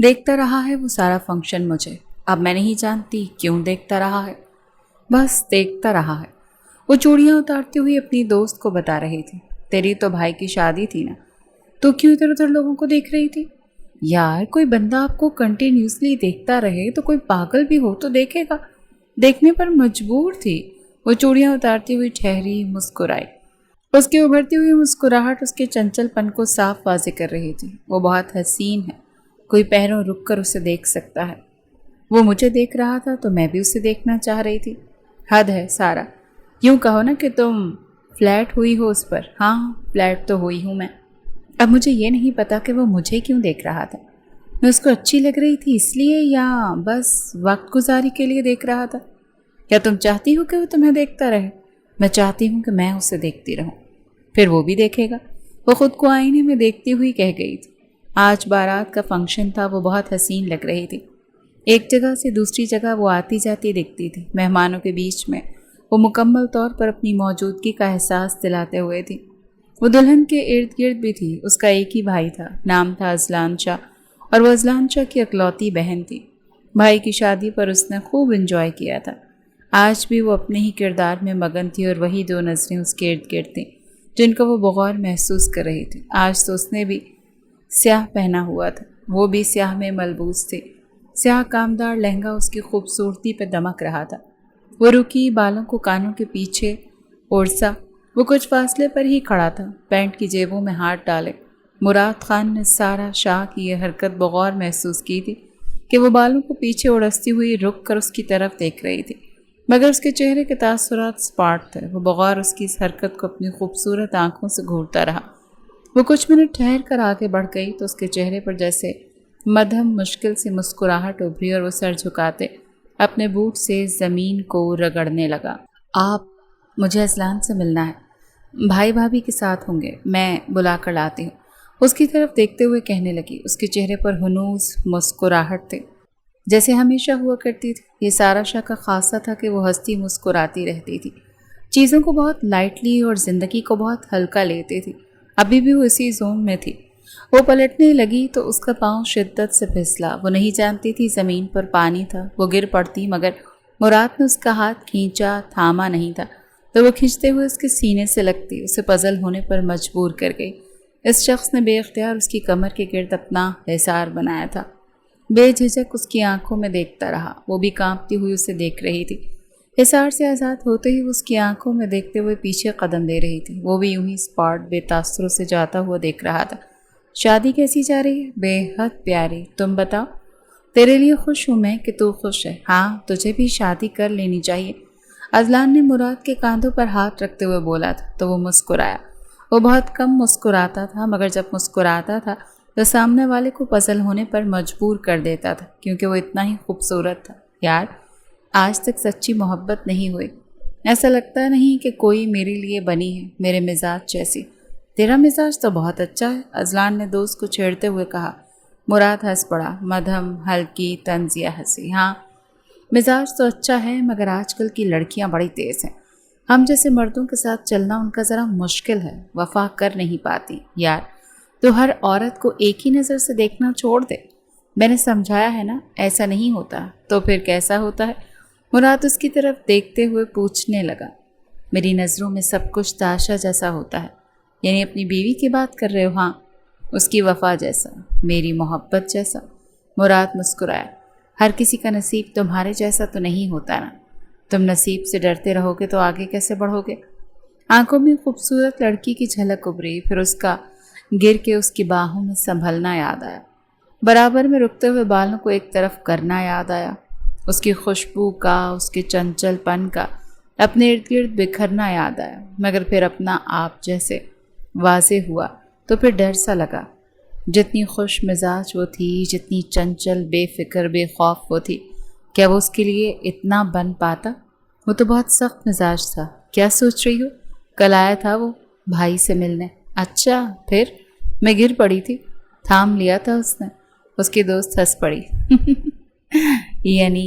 دیکھتا رہا ہے وہ سارا فنکشن مجھے. اب میں نہیں جانتی کیوں دیکھتا رہا ہے، بس دیکھتا رہا ہے. وہ چوڑیاں اتارتی ہوئی اپنی دوست کو بتا رہی تھی، تیری تو بھائی کی شادی تھی نا، تو کیوں ادھر ادھر لوگوں کو دیکھ رہی تھی؟ یار کوئی بندہ آپ کو کنٹینیوسلی دیکھتا رہے تو کوئی پاگل بھی ہو تو دیکھے گا. دیکھنے پر مجبور تھی. وہ چوڑیاں اتارتی ہوئی ٹھہری، مسکرائی. اس کی ابھرتی ہوئی مسکراہٹ اس کے چنچل پن کو صاف واضح کر رہی تھی. وہ بہت حسین ہے، کوئی پہروں رک کر اسے دیکھ سکتا ہے. وہ مجھے دیکھ رہا تھا تو میں بھی اسے دیکھنا چاہ رہی تھی. حد ہے سارا. یوں کہو نا کہ تم فلیٹ ہوئی ہو اس پر. ہاں فلیٹ تو ہوئی ہوں میں. اب مجھے یہ نہیں پتا کہ وہ مجھے کیوں دیکھ رہا تھا. میں اس کو اچھی لگ رہی تھی اس لیے، یا بس وقت گزاری کے لیے دیکھ رہا تھا؟ کیا تم چاہتی ہو کہ وہ تمہیں دیکھتا رہے؟ میں چاہتی ہوں کہ میں اسے دیکھتی رہوں، پھر وہ بھی دیکھے گا. وہ خود کو آئینے میں دیکھتی ہوئی کہہ گئی تھی. آج بارات کا فنکشن تھا. وہ بہت حسین لگ رہی تھی. ایک جگہ سے دوسری جگہ وہ آتی جاتی دکھتی تھی. مہمانوں کے بیچ میں وہ مکمل طور پر اپنی موجودگی کا احساس دلاتے ہوئے تھی. وہ دلہن کے ارد گرد بھی تھی. اس کا ایک ہی بھائی تھا، نام تھا اذلان شاہ، اور وہ اذلان شاہ کی اکلوتی بہن تھی. بھائی کی شادی پر اس نے خوب انجوائے کیا تھا. آج بھی وہ اپنے ہی کردار میں مگن تھی اور وہی دو نظریں اس کے ارد گرد تھیں جن کا وہ بغور محسوس کر رہی تھی. آج تو اس نے بھی سیاہ پہنا ہوا تھا، وہ بھی سیاہ میں ملبوس تھی. سیاہ کامدار لہنگا اس کی خوبصورتی پہ دمک رہا تھا. وہ رکی، بالوں کو کانوں کے پیچھے اوڑسا. وہ کچھ فاصلے پر ہی کھڑا تھا، پینٹ کی جیبوں میں ہاتھ ڈالے. مراد خان نے سارا شاہ کی یہ حرکت بغور محسوس کی تھی کہ وہ بالوں کو پیچھے اڑستی ہوئی رک کر اس کی طرف دیکھ رہی تھی، مگر اس کے چہرے کے تاثرات سپاٹ تھے. وہ بغور اس کی اس حرکت کو اپنی خوبصورت آنکھوں سے گھورتا رہا. وہ کچھ منٹ ٹھہر کر آگے بڑھ گئی تو اس کے چہرے پر جیسے مدھم مشکل سے مسکراہٹ ابھری اور وہ سر جھکاتے اپنے بوٹ سے زمین کو رگڑنے لگا. آپ، مجھے اذلان سے ملنا ہے، بھائی بھابھی کے ساتھ ہوں گے، میں بلا کر لاتی ہوں. اس کی طرف دیکھتے ہوئے کہنے لگی. اس کے چہرے پر ہنوز مسکراہٹ تھی جیسے ہمیشہ ہوا کرتی تھی. یہ سارا شاہ کا خاصہ تھا کہ وہ ہنستی مسکراتی رہتی تھی، چیزوں کو بہت لائٹلی اور زندگی کو بہت ہلکا لیتی تھی. ابھی بھی وہ اسی زون میں تھی. وہ پلٹنے لگی تو اس کا پاؤں شدت سے پھسلا. وہ نہیں جانتی تھی زمین پر پانی تھا. وہ گر پڑتی، مگر مراد نے اس کا ہاتھ کھینچا، تھاما نہیں تھا. تو وہ کھینچتے ہوئے اس کے سینے سے لگتی اسے پزل ہونے پر مجبور کر گئی. اس شخص نے بے اختیار اس کی کمر کے گرد اپنا حصار بنایا تھا. بے جھجک اس کی آنکھوں میں دیکھتا رہا. وہ بھی کانپتی ہوئی اسے دیکھ رہی تھی. حصار سے آزاد ہوتے ہی وہ اس کی آنکھوں میں دیکھتے ہوئے پیچھے قدم دے رہی تھی. وہ بھی یوں ہی اسپاٹ بے تاثروں سے جاتا ہوا دیکھ رہا تھا. شادی کیسی جا رہی ہے؟ بے حد پیاری. تم بتاؤ. تیرے لیے خوش ہوں میں کہ تو خوش ہے. ہاں تجھے بھی شادی کر لینی چاہیے. اذلان نے مراد کے کاندھوں پر ہاتھ رکھتے ہوئے بولا تھا تو وہ مسکرایا. وہ بہت کم مسکراتا تھا، مگر جب مسکراتا تھا تو سامنے والے کو پزل ہونے پر مجبور کر دیتا تھا، کیونکہ وہ اتنا ہی خوبصورت تھا. یار آج تک سچی محبت نہیں ہوئی. ایسا لگتا نہیں کہ کوئی میرے لیے بنی ہے میرے مزاج جیسی. تیرا مزاج تو بہت اچھا ہے، اذلان نے دوست کو چھیڑتے ہوئے کہا. مراد ہنس پڑا، مدھم ہلکی طنزیہ ہنسی. ہاں مزاج تو اچھا ہے، مگر آج کل کی لڑکیاں بڑی تیز ہیں. ہم جیسے مردوں کے ساتھ چلنا ان کا ذرا مشکل ہے، وفا کر نہیں پاتی. یار تو ہر عورت کو ایک ہی نظر سے دیکھنا چھوڑ دے. میں نے سمجھایا ہے نا ایسا نہیں ہوتا. تو پھر کیسا ہوتا ہے؟ مراد اس کی طرف دیکھتے ہوئے پوچھنے لگا. میری نظروں میں سب کچھ تاشا جیسا ہوتا ہے. یعنی اپنی بیوی کی بات کر رہے ہو؟ ہاں، اس کی وفا جیسا، میری محبت جیسا. مراد مسکرایا. ہر کسی کا نصیب تمہارے جیسا تو نہیں ہوتا نا. تم نصیب سے ڈرتے رہو گے تو آگے کیسے بڑھو گے؟ آنکھوں میں خوبصورت لڑکی کی جھلک ابھری. پھر اس کا گر کے اس کی باہوں میں سنبھلنا یاد آیا. برابر میں رکتے ہوئے بالوں کو ایک طرف کرنا یاد آیا. اس کی خوشبو کا، اس کے چنچل پن کا اپنے ارد گرد بکھرنا یاد آیا. مگر پھر اپنا آپ جیسے واضح ہوا تو پھر ڈر سا لگا. جتنی خوش مزاج وہ تھی، جتنی چنچل، بے فکر، بے خوف وہ تھی، کیا وہ اس کے لیے اتنا بن پاتا؟ وہ تو بہت سخت مزاج تھا. کیا سوچ رہی ہو؟ کل آیا تھا وہ بھائی سے ملنے. اچھا پھر؟ میں گر پڑی تھی، تھام لیا تھا اس نے. اس کی دوست ہنس پڑی. یعنی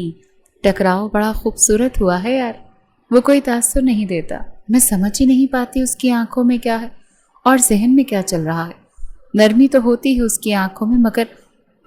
ٹکراؤ بڑا خوبصورت ہوا ہے یار. وہ کوئی تاثر نہیں دیتا. میں سمجھ ہی نہیں پاتی اس کی آنکھوں میں کیا ہے اور ذہن میں کیا چل رہا ہے. نرمی تو ہوتی ہے اس کی آنکھوں میں، مگر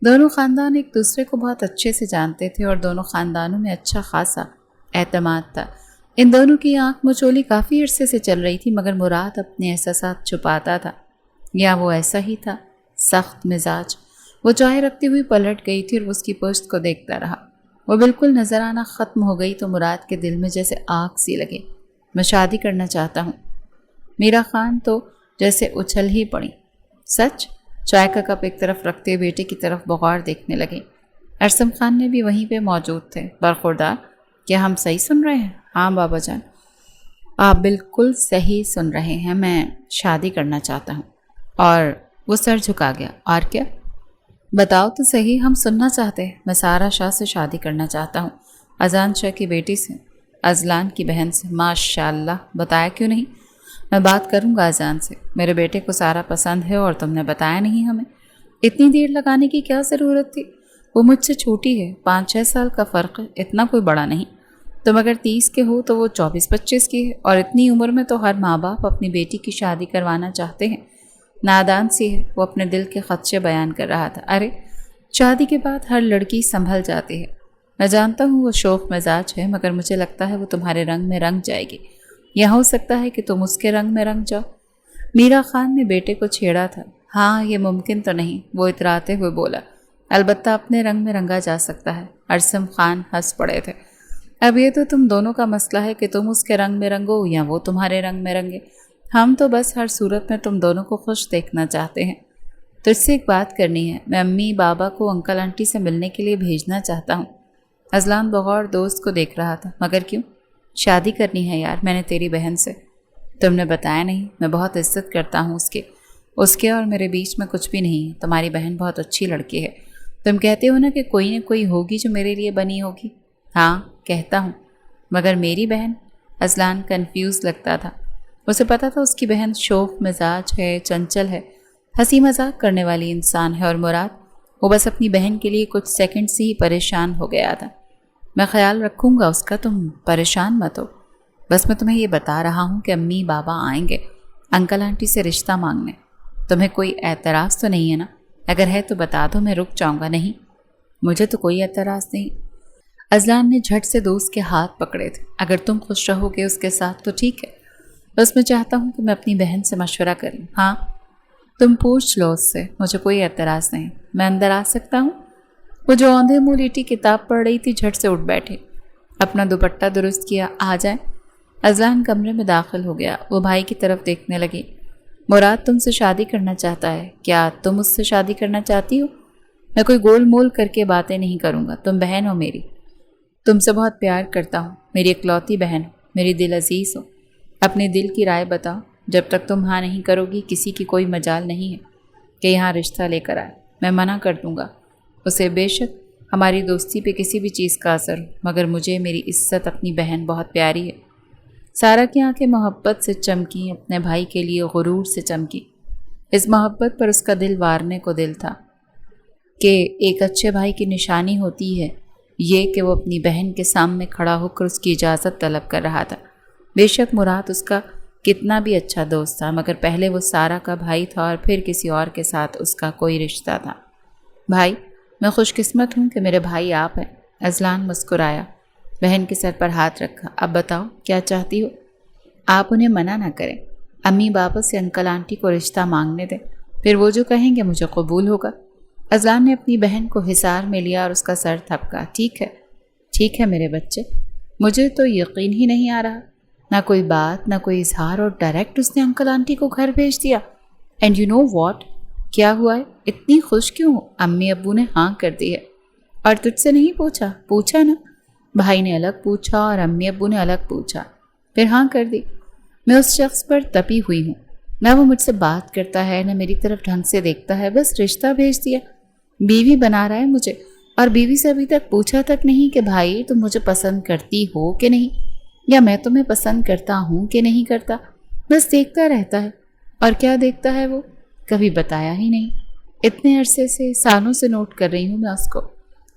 دونوں خاندان ایک دوسرے کو بہت اچھے سے جانتے تھے اور دونوں خاندانوں میں اچھا خاصا اعتماد تھا۔ ان دونوں کی آنکھ مچولی کافی عرصے سے چل رہی تھی، مگر مراد اپنے احساسات چھپاتا تھا، یا وہ ایسا ہی تھا، سخت مزاج۔ وہ چائے رکھتی ہوئی پلٹ گئی تھی اور اس کی پشت کو دیکھتا رہا۔ وہ بالکل نظر آنا ختم ہو گئی تو مراد کے دل میں جیسے آگ سی لگے۔ میں شادی کرنا چاہتا ہوں۔ میرا خان تو جیسے اچھل ہی پڑی۔ سچ؟ چائے کا کپ ایک طرف رکھتے بیٹے کی طرف بغور دیکھنے لگے۔ ارسم خان نے بھی وہیں پہ موجود تھے۔ برخوردار، کیا ہم صحیح سن رہے ہیں؟ ہاں بابا جان، آپ بالکل صحیح سن رہے ہیں، میں شادی کرنا چاہتا ہوں۔ اور وہ سر جھکا گیا۔ اور کیا؟ بتاؤ تو صحیح، ہم سننا چاہتے ہیں۔ میں سارا شاہ سے شادی کرنا چاہتا ہوں، اذان شاہ کی بیٹی سے، ازلان کی بہن سے۔ ماشاء اللہ، بتایا کیوں نہیں؟ میں بات کروں گا اذان سے، میرے بیٹے کو سارا پسند ہے اور تم نے بتایا نہیں ہمیں۔ اتنی دیر لگانے کی کیا ضرورت تھی؟ وہ مجھ سے چھوٹی ہے، 5-6 سال کا فرق ہے، اتنا کوئی بڑا نہیں۔ تم اگر 30 کے ہو تو وہ 24-25 کی ہے، اور اتنی عمر میں تو ہر ماں باپ اپنی بیٹی کی شادی کروانا چاہتے ہیں۔ نادان سی ہے، وہ اپنے دل کے خدشے بیان کر رہا تھا۔ ارے شادی کے بعد ہر لڑکی سنبھل جاتی ہے۔ میں جانتا ہوں وہ شوخ مزاج ہے، مگر مجھے لگتا ہے وہ تمہارے رنگ میں رنگ جائے گی، یا ہو سکتا ہے کہ تم اس کے رنگ میں رنگ جاؤ۔ میرا خان نے بیٹے کو چھیڑا تھا۔ ہاں، یہ ممکن تو نہیں، وہ اتراتے ہوئے بولا۔ البتہ اپنے رنگ میں رنگا جا سکتا ہے۔ ارسم خان ہنس پڑے تھے۔ اب یہ تو تم دونوں کا مسئلہ ہے کہ تم اس کے رنگ میں رنگو یا وہ تمہارے رنگ میں رنگے۔ ہم تو بس ہر صورت میں تم دونوں کو خوش دیکھنا چاہتے ہیں۔ تجھ سے ایک بات کرنی ہے، میں امی بابا کو انکل آنٹی سے ملنے کے لیے بھیجنا چاہتا ہوں۔ ازلان بغور دوست کو دیکھ رہا تھا۔ مگر کیوں؟ شادی کرنی ہے یار میں نے تیری بہن سے۔ تم نے بتایا نہیں، میں بہت عزت کرتا ہوں اس کے اور میرے بیچ میں کچھ بھی نہیں ہے۔ تمہاری بہن بہت اچھی لڑکی ہے۔ تم کہتے ہو نا کہ کوئی نہ کوئی ہوگی جو میرے لیے بنی ہوگی۔ ہاں کہتا ہوں، مگر میری بہن؟ ازلان کنفیوز لگتا تھا۔ اسے پتا تھا اس کی بہن شوخ مزاج ہے، چنچل ہے، ہنسی مذاق کرنے والی انسان ہے، اور مراد وہ بس اپنی بہن کے لیے کچھ سیکنڈ سے ہی پریشان ہو گیا تھا۔ میں خیال رکھوں گا اس کا، تم پریشان مت ہو۔ بس میں تمہیں یہ بتا رہا ہوں کہ امی بابا آئیں گے انکل آنٹی سے رشتہ مانگنے۔ تمہیں کوئی اعتراض تو نہیں ہے نا؟ اگر ہے تو بتا دو، میں رک جاؤں گا۔ نہیں، مجھے تو کوئی اعتراض نہیں۔ ازلان نے جھٹ سے دوست کے ہاتھ پکڑے تھے۔ اگر تم خوش رہو گے اس کے ساتھ تو ٹھیک ہے، بس میں چاہتا ہوں کہ میں اپنی بہن سے مشورہ کر لوں۔ ہاں تم پوچھ لو اس سے، مجھے کوئی اعتراض نہیں۔ میں اندر آ سکتا ہوں؟ وہ جو اوندھے منہ لیٹی کتاب پڑھ رہی تھی جھٹ سے اٹھ بیٹھے، اپنا دوپٹہ درست کیا۔ آ جائیں۔ ازلان کمرے میں داخل ہو گیا۔ وہ بھائی کی طرف دیکھنے لگی۔ مراد تم سے شادی کرنا چاہتا ہے، کیا تم اس سے شادی کرنا چاہتی ہو؟ میں کوئی گول مول کر کے باتیں نہیں کروں گا، تم بہن ہو میری، تم سے بہت پیار کرتا ہوں، میری اکلوتی بہن ہو، میری دل عزیز ہو۔ اپنے دل کی رائے بتاؤ۔ جب تک تم ہاں نہیں کرو گی کسی کی کوئی مجال نہیں ہے کہ یہاں رشتہ لے کر آئے۔ میں منع کر دوں گا۔ اسے بے شک ہماری دوستی پہ کسی بھی چیز کا اثر ہو، مگر مجھے میری عزت اپنی بہن بہت پیاری ہے۔ سارا کی آنکھیں محبت سے چمکی، اپنے بھائی کے لیے غرور سے چمکی۔ اس محبت پر اس کا دل وارنے کو دل تھا کہ ایک اچھے بھائی کی نشانی ہوتی ہے یہ کہ وہ اپنی بہن کے سامنے کھڑا ہو کر اس کی اجازت طلب کر رہا تھا۔ بے شک مراد اس کا کتنا بھی اچھا دوست تھا، مگر پہلے وہ سارا کا بھائی تھا اور پھر کسی اور کے ساتھ اس کا کوئی رشتہ تھا۔ بھائی، میں خوش قسمت ہوں کہ میرے بھائی آپ ہیں۔ ازلان مسکرایا، بہن کے سر پر ہاتھ رکھا۔ اب بتاؤ کیا چاہتی ہو؟ آپ انہیں منع نہ کریں، امی بابا سے انکل آنٹی کو رشتہ مانگنے دیں، پھر وہ جو کہیں گے مجھے قبول ہوگا۔ ازلان نے اپنی بہن کو حصار میں لیا اور اس کا سر تھپکا۔ ٹھیک ہے میرے بچے، مجھے تو یقین ہی نہیں آ رہا، نہ کوئی بات نہ کوئی اظہار، اور ڈائریکٹ اس نے انکل آنٹی کو گھر بھیج دیا۔ اینڈ یو نو واٹ، کیا ہوا ہے؟ اتنی خوش کیوں ہو؟ امی ابو نے ہاں کر دی ہے۔ اور تجھ سے نہیں پوچھا؟ پوچھا نا، بھائی نے الگ پوچھا اور امی ابو نے الگ پوچھا، پھر ہاں کر دی۔ میں اس شخص پر تپی ہوئی ہوں، نہ وہ مجھ سے بات کرتا ہے نہ میری طرف ڈھنگ سے دیکھتا ہے، بس رشتہ بھیج دیا، بیوی بنا رہا ہے مجھے، اور بیوی سے ابھی تک پوچھا تک نہیں کہ بھائی تم مجھے پسند کرتی ہو کہ نہیں، یا میں تمہیں پسند کرتا ہوں کہ نہیں کرتا، بس دیکھتا رہتا ہے۔ اور کیا دیکھتا ہے وہ؟ کبھی بتایا ہی نہیں۔ اتنے عرصے سے، سالوں سے نوٹ کر رہی ہوں میں اس کو،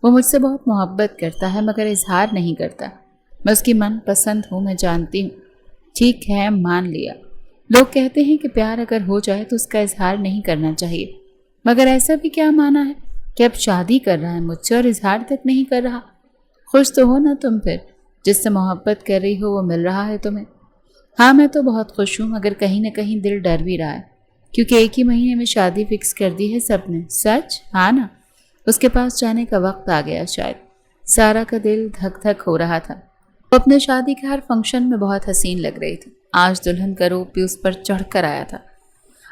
وہ مجھ سے بہت محبت کرتا ہے مگر اظہار نہیں کرتا۔ میں اس کی من پسند ہوں، میں جانتی ہوں۔ ٹھیک ہے، مان لیا، لوگ کہتے ہیں کہ پیار اگر ہو جائے تو اس کا اظہار نہیں کرنا چاہیے، مگر ایسا بھی کیا مانا ہے کہ اب شادی کر رہا ہے مجھ سے اور اظہار تک نہیں کر رہا؟ خوش تو ہو نا تم پھر، جس سے محبت کر رہی ہو وہ مل رہا ہے تمہیں۔ ہاں میں تو بہت خوش ہوں، مگر کہیں نہ کہیں دل ڈر بھی رہا ہے، کیونکہ ایک ہی مہینے میں شادی فکس کر دی ہے سب نے۔ سچ؟ ہاں نا، اس کے پاس جانے کا وقت آ گیا شاید۔ سارا کا دل دھک دھک ہو رہا تھا۔ وہ اپنے شادی کے ہر فنکشن میں بہت حسین لگ رہی تھی۔ آج دلہن کا روپ بھی اس پر چڑھ کر آیا تھا۔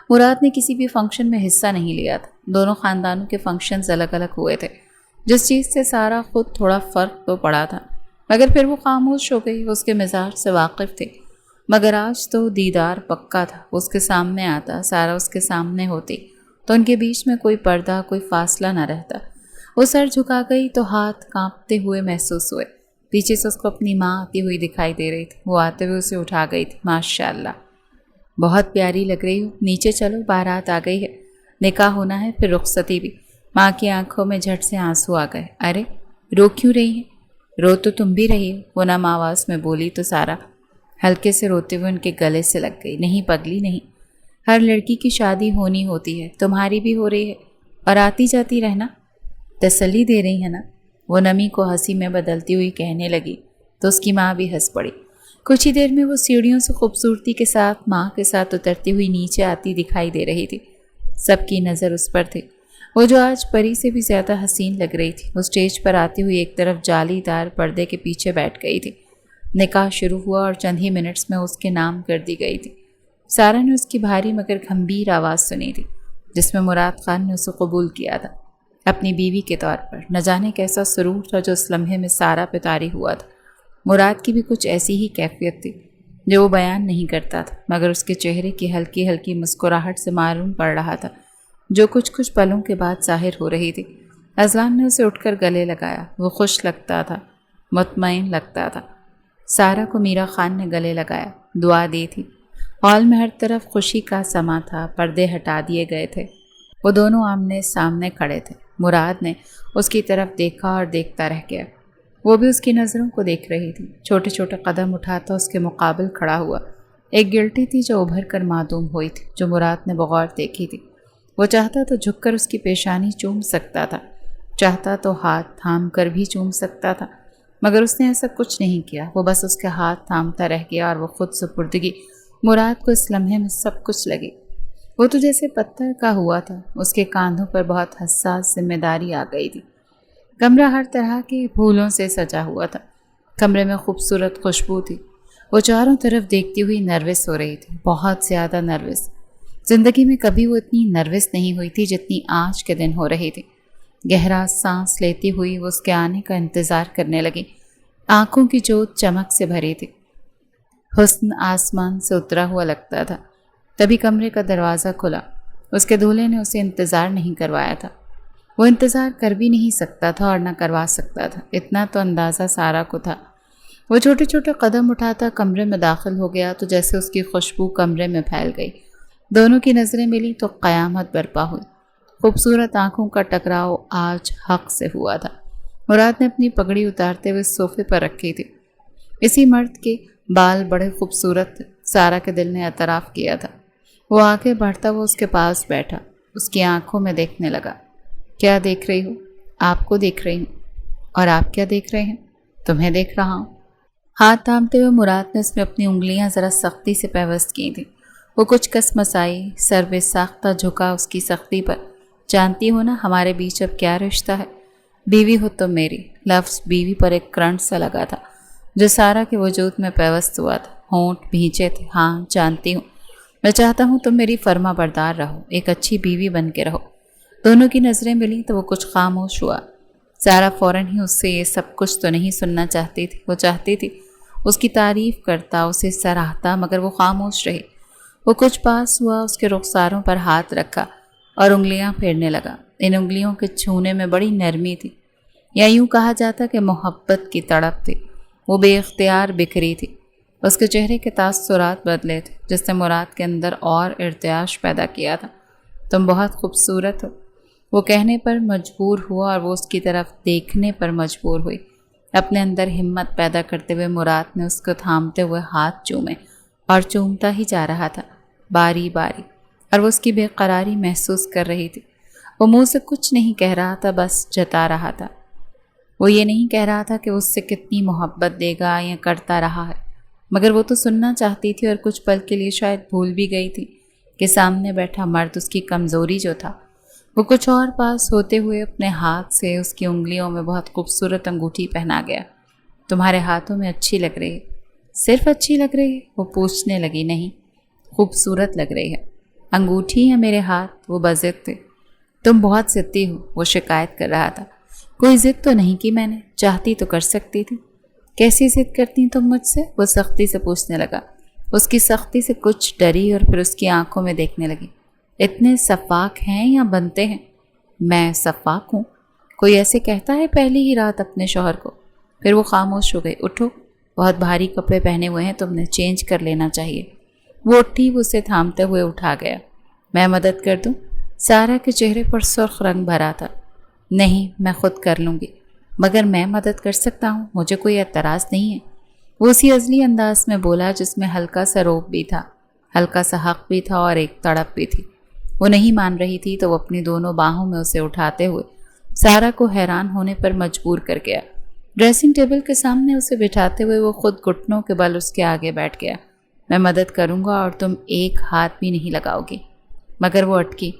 مراد نے کسی بھی فنکشن میں حصہ نہیں لیا تھا۔ دونوں خاندانوں کے فنکشنز الگ الگ ہوئے تھے، جس چیز سے سارا خود تھوڑا فرق تو پڑا تھا، مگر پھر وہ خاموش ہو گئی۔ اس کے مزاج سے واقف تھے، مگر آج تو دیدار پکا تھا۔ اس کے سامنے آتا، سارا اس کے سامنے ہوتی تو ان کے بیچ میں کوئی پردہ، کوئی فاصلہ نہ رہتا۔ وہ سر جھکا گئی تو ہاتھ کانپتے ہوئے محسوس ہوئے۔ پیچھے سے اس کو اپنی ماں آتی ہوئی دکھائی دے رہی تھی۔ وہ آتے ہوئے اسے اٹھا گئی تھی۔ ماشاءاللہ بہت پیاری لگ رہی ہو، نیچے چلو، بارات آ گئی ہے، نکاح ہونا ہے، پھر رخصتی بھی۔ ماں کی آنکھوں میں جھٹ سے آنسو آ گئے۔ ارے رو کیوں رہی ہیں؟ رو تو تم بھی رہی ہو، وہ نم آواز میں بولی تو سارا ہلکے سے روتے ہوئے ان کے گلے سے لگ گئی۔ نہیں پگلی نہیں، ہر لڑکی کی شادی ہونی ہوتی ہے، تمہاری بھی ہو رہی ہے، اور آتی جاتی رہنا۔ تسلی دے رہی ہے نا؟ وہ نمی کو ہنسی میں بدلتی ہوئی کہنے لگی تو اس کی ماں بھی ہنس پڑی۔ کچھ ہی دیر میں وہ سیڑھیوں سے خوبصورتی کے ساتھ ماں کے ساتھ اترتی ہوئی نیچے آتی دکھائی دے رہی تھی۔ سب کی نظر اس پر تھی، وہ جو آج پری سے بھی زیادہ حسین لگ رہی تھی۔ وہ اسٹیج پر آتی ہوئی ایک طرف جالی دار پردے کے پیچھے بیٹھ گئی تھی۔ نکاح شروع ہوا اور چند ہی منٹس میں اس کے نام کر دی گئی تھی۔ سارا نے اس کی بھاری مگر گھمبیر آواز سنی تھی، جس میں مراد خان نے اسے قبول کیا تھا اپنی بیوی کے طور پر۔ نہ جانے کیسا سرور تھا جو اس لمحے میں سارا پہ طاری ہوا تھا۔ مراد کی بھی کچھ ایسی ہی کیفیت تھی جو وہ بیان نہیں کرتا تھا، مگر اس کے چہرے کی ہلکی ہلکی مسکراہٹ سے معلوم پڑ رہا تھا، جو کچھ پلوں کے بعد ظاہر ہو رہی تھی۔ اذلان نے اسے اٹھ کر گلے لگایا۔ وہ خوش لگتا تھا، مطمئن لگتا تھا۔ سارا کو میرا خان نے گلے لگایا، دعا دی تھی۔ ہال میں ہر طرف خوشی کا سما تھا، پردے ہٹا دیے گئے تھے۔ وہ دونوں آمنے سامنے کھڑے تھے۔ مراد نے اس کی طرف دیکھا اور دیکھتا رہ گیا۔ وہ بھی اس کی نظروں کو دیکھ رہی تھی۔ چھوٹے چھوٹے قدم اٹھاتا اس کے مقابل کھڑا ہوا۔ ایک گلٹی تھی جو ابھر کر معدوم ہوئی تھی، جو مراد نے بغور دیکھی تھی۔ وہ چاہتا تو جھک کر اس کی پیشانی چوم سکتا تھا، چاہتا تو ہاتھ تھام کر بھی چوم سکتا تھا، مگر اس نے ایسا کچھ نہیں کیا۔ وہ بس اس کے ہاتھ تھامتا رہ گیا، اور وہ خود سپردگی مراد کو اس لمحے میں سب کچھ لگی۔ وہ تو جیسے پتھر کا ہوا تھا۔ اس کے کاندھوں پر بہت حساس ذمہ داری آ گئی تھی۔ کمرہ ہر طرح کے پھولوں سے سجا ہوا تھا۔ کمرے میں خوبصورت خوشبو تھی۔ وہ چاروں طرف دیکھتی ہوئی نروس ہو رہی تھی، بہت زیادہ نروس۔ زندگی میں کبھی وہ اتنی نروس نہیں ہوئی تھی جتنی آج کے دن ہو رہی تھی۔ گہرا سانس لیتی ہوئی وہ اس کے آنے کا انتظار کرنے لگی۔ آنکھوں کی جوت چمک سے بھری تھی۔ حسن آسمان سے اترا ہوا لگتا تھا۔ تبھی کمرے کا دروازہ کھلا۔ اس کے دولہے نے اسے انتظار نہیں کروایا تھا۔ وہ انتظار کر بھی نہیں سکتا تھا اور نہ کروا سکتا تھا، اتنا تو اندازہ سارا کو تھا۔ وہ چھوٹے چھوٹے قدم اٹھاتا کمرے میں داخل ہو گیا تو جیسے اس کی خوشبو کمرے میں پھیل گئی۔ دونوں کی نظریں ملی تو قیامت برپا ہوئی۔ خوبصورت آنکھوں کا ٹکراؤ آج حق سے ہوا تھا۔ مراد نے اپنی پگڑی اتارتے ہوئے صوفے پر رکھی تھی۔ اسی مرد کے بال بڑے خوبصورت تھے۔ سارا کے دل نے اعتراف کیا تھا۔ وہ آگے بڑھتا وہ اس کے پاس بیٹھا، اس کی آنکھوں میں دیکھنے لگا۔ کیا دیکھ رہی ہو؟ آپ کو دیکھ رہی ہوں۔ اور آپ کیا دیکھ رہے ہیں؟ تمہیں دیکھ رہا ہوں۔ ہاتھ تھامتے ہوئے مراد نے اس میں اپنی انگلیاں ذرا سختی سے پیوست کی تھیں۔ وہ کچھ کس مسائی، سر بے ساختہ جھکا اس کی سختی پر۔ جانتی ہو نا ہمارے بیچ اب کیا رشتہ ہے؟ بیوی ہو تم میری۔ لفظ بیوی پر ایک کرنٹ سا لگا تھا جو سارا کے وجود میں پیوست ہوا تھا۔ ہونٹ بھینچے تھے۔ ہاں جانتی ہوں، میں چاہتا ہوں تم میری فرما بردار رہو، ایک اچھی بیوی بن کے رہو۔ دونوں کی نظریں ملی تو وہ کچھ خاموش ہوا۔ سارا فوراً ہی اس سے یہ سب کچھ تو نہیں سننا چاہتی تھی۔ وہ چاہتی تھی اس کی تعریف کرتا، اسے سراہتا، مگر وہ خاموش رہی۔ وہ کچھ پاس ہوا، اس کے رخساروں پر ہاتھ رکھا اور انگلیاں پھیرنے لگا۔ ان انگلیوں کے چھونے میں بڑی نرمی تھی، یا یوں کہا جاتا کہ محبت کی تڑپ تھی۔ وہ بے اختیار بکھری تھی۔ اس کے چہرے کے تاثرات بدلے تھے، جس نے مراد کے اندر اور ارتعاش پیدا کیا تھا۔ تم بہت خوبصورت ہو، وہ کہنے پر مجبور ہوا، اور وہ اس کی طرف دیکھنے پر مجبور ہوئی۔ اپنے اندر ہمت پیدا کرتے ہوئے مراد نے اس کو تھامتے ہوئے ہاتھ چومے، اور چومتا ہی جا رہا تھا، باری باری، اور وہ اس کی بے قراری محسوس کر رہی تھی۔ وہ منہ سے کچھ نہیں کہہ رہا تھا، بس جتا رہا تھا۔ وہ یہ نہیں کہہ رہا تھا کہ اس سے کتنی محبت دے گا یا کرتا رہا ہے، مگر وہ تو سننا چاہتی تھی، اور کچھ پل کے لیے شاید بھول بھی گئی تھی کہ سامنے بیٹھا مرد اس کی کمزوری جو تھا وہ کچھ اور پاس ہوتے ہوئے اپنے ہاتھ سے اس کی انگلیوں میں بہت خوبصورت انگوٹھی پہنا گیا۔ تمہارے ہاتھوں میں اچھی لگ رہی ہے۔ صرف اچھی لگ رہی ہے؟ وہ پوچھنے لگی۔ نہیں، خوبصورت لگ رہی ہے۔ انگوٹھی ہے میرے ہاتھ؟ وہ بضد تھے۔ تم بہت ضدی ہو، وہ شکایت کر رہا تھا۔ کوئی ضد تو نہیں کی میں نے، چاہتی تو کر سکتی تھی۔ کیسی ضد کرتی تم مجھ سے؟ وہ سختی سے پوچھنے لگا۔ اس کی سختی سے کچھ ڈری اور پھر اس کی آنکھوں میں دیکھنے لگی۔ اتنے سفاک ہیں یا بنتے ہیں؟ میں سفاک ہوں؟ کوئی ایسے کہتا ہے پہلی ہی رات اپنے شوہر کو؟ پھر وہ خاموش ہو گئی۔ اٹھو، بہت بھاری کپڑے پہنے ہوئے ہیں، تم نے چینج کر لینا چاہیے۔ وہ اٹھی، وہ اسے تھامتے ہوئے اٹھا گیا۔ میں مدد کر دوں؟ سارا کے چہرے پر سرخ رنگ بھرا تھا۔ نہیں، میں خود کر لوں گی۔ مگر میں مدد کر سکتا ہوں، مجھے کوئی اعتراض نہیں ہے۔ وہ اسی ازلی انداز میں بولا جس میں ہلکا سا روب بھی تھا، ہلکا سا حق بھی تھا اور ایک تڑپ بھی تھی۔ وہ نہیں مان رہی تھی تو وہ اپنی دونوں باہوں میں اسے اٹھاتے ہوئے سارا کو حیران ہونے پر مجبور کر گیا۔ ڈریسنگ ٹیبل کے سامنے اسے بٹھاتے ہوئے وہ خود گھٹنوں کے بل اس کے آگے بیٹھ گیا۔ میں مدد کروں گا اور تم ایک ہاتھ بھی نہیں لگاؤ گی۔ مگر وہ اٹکی۔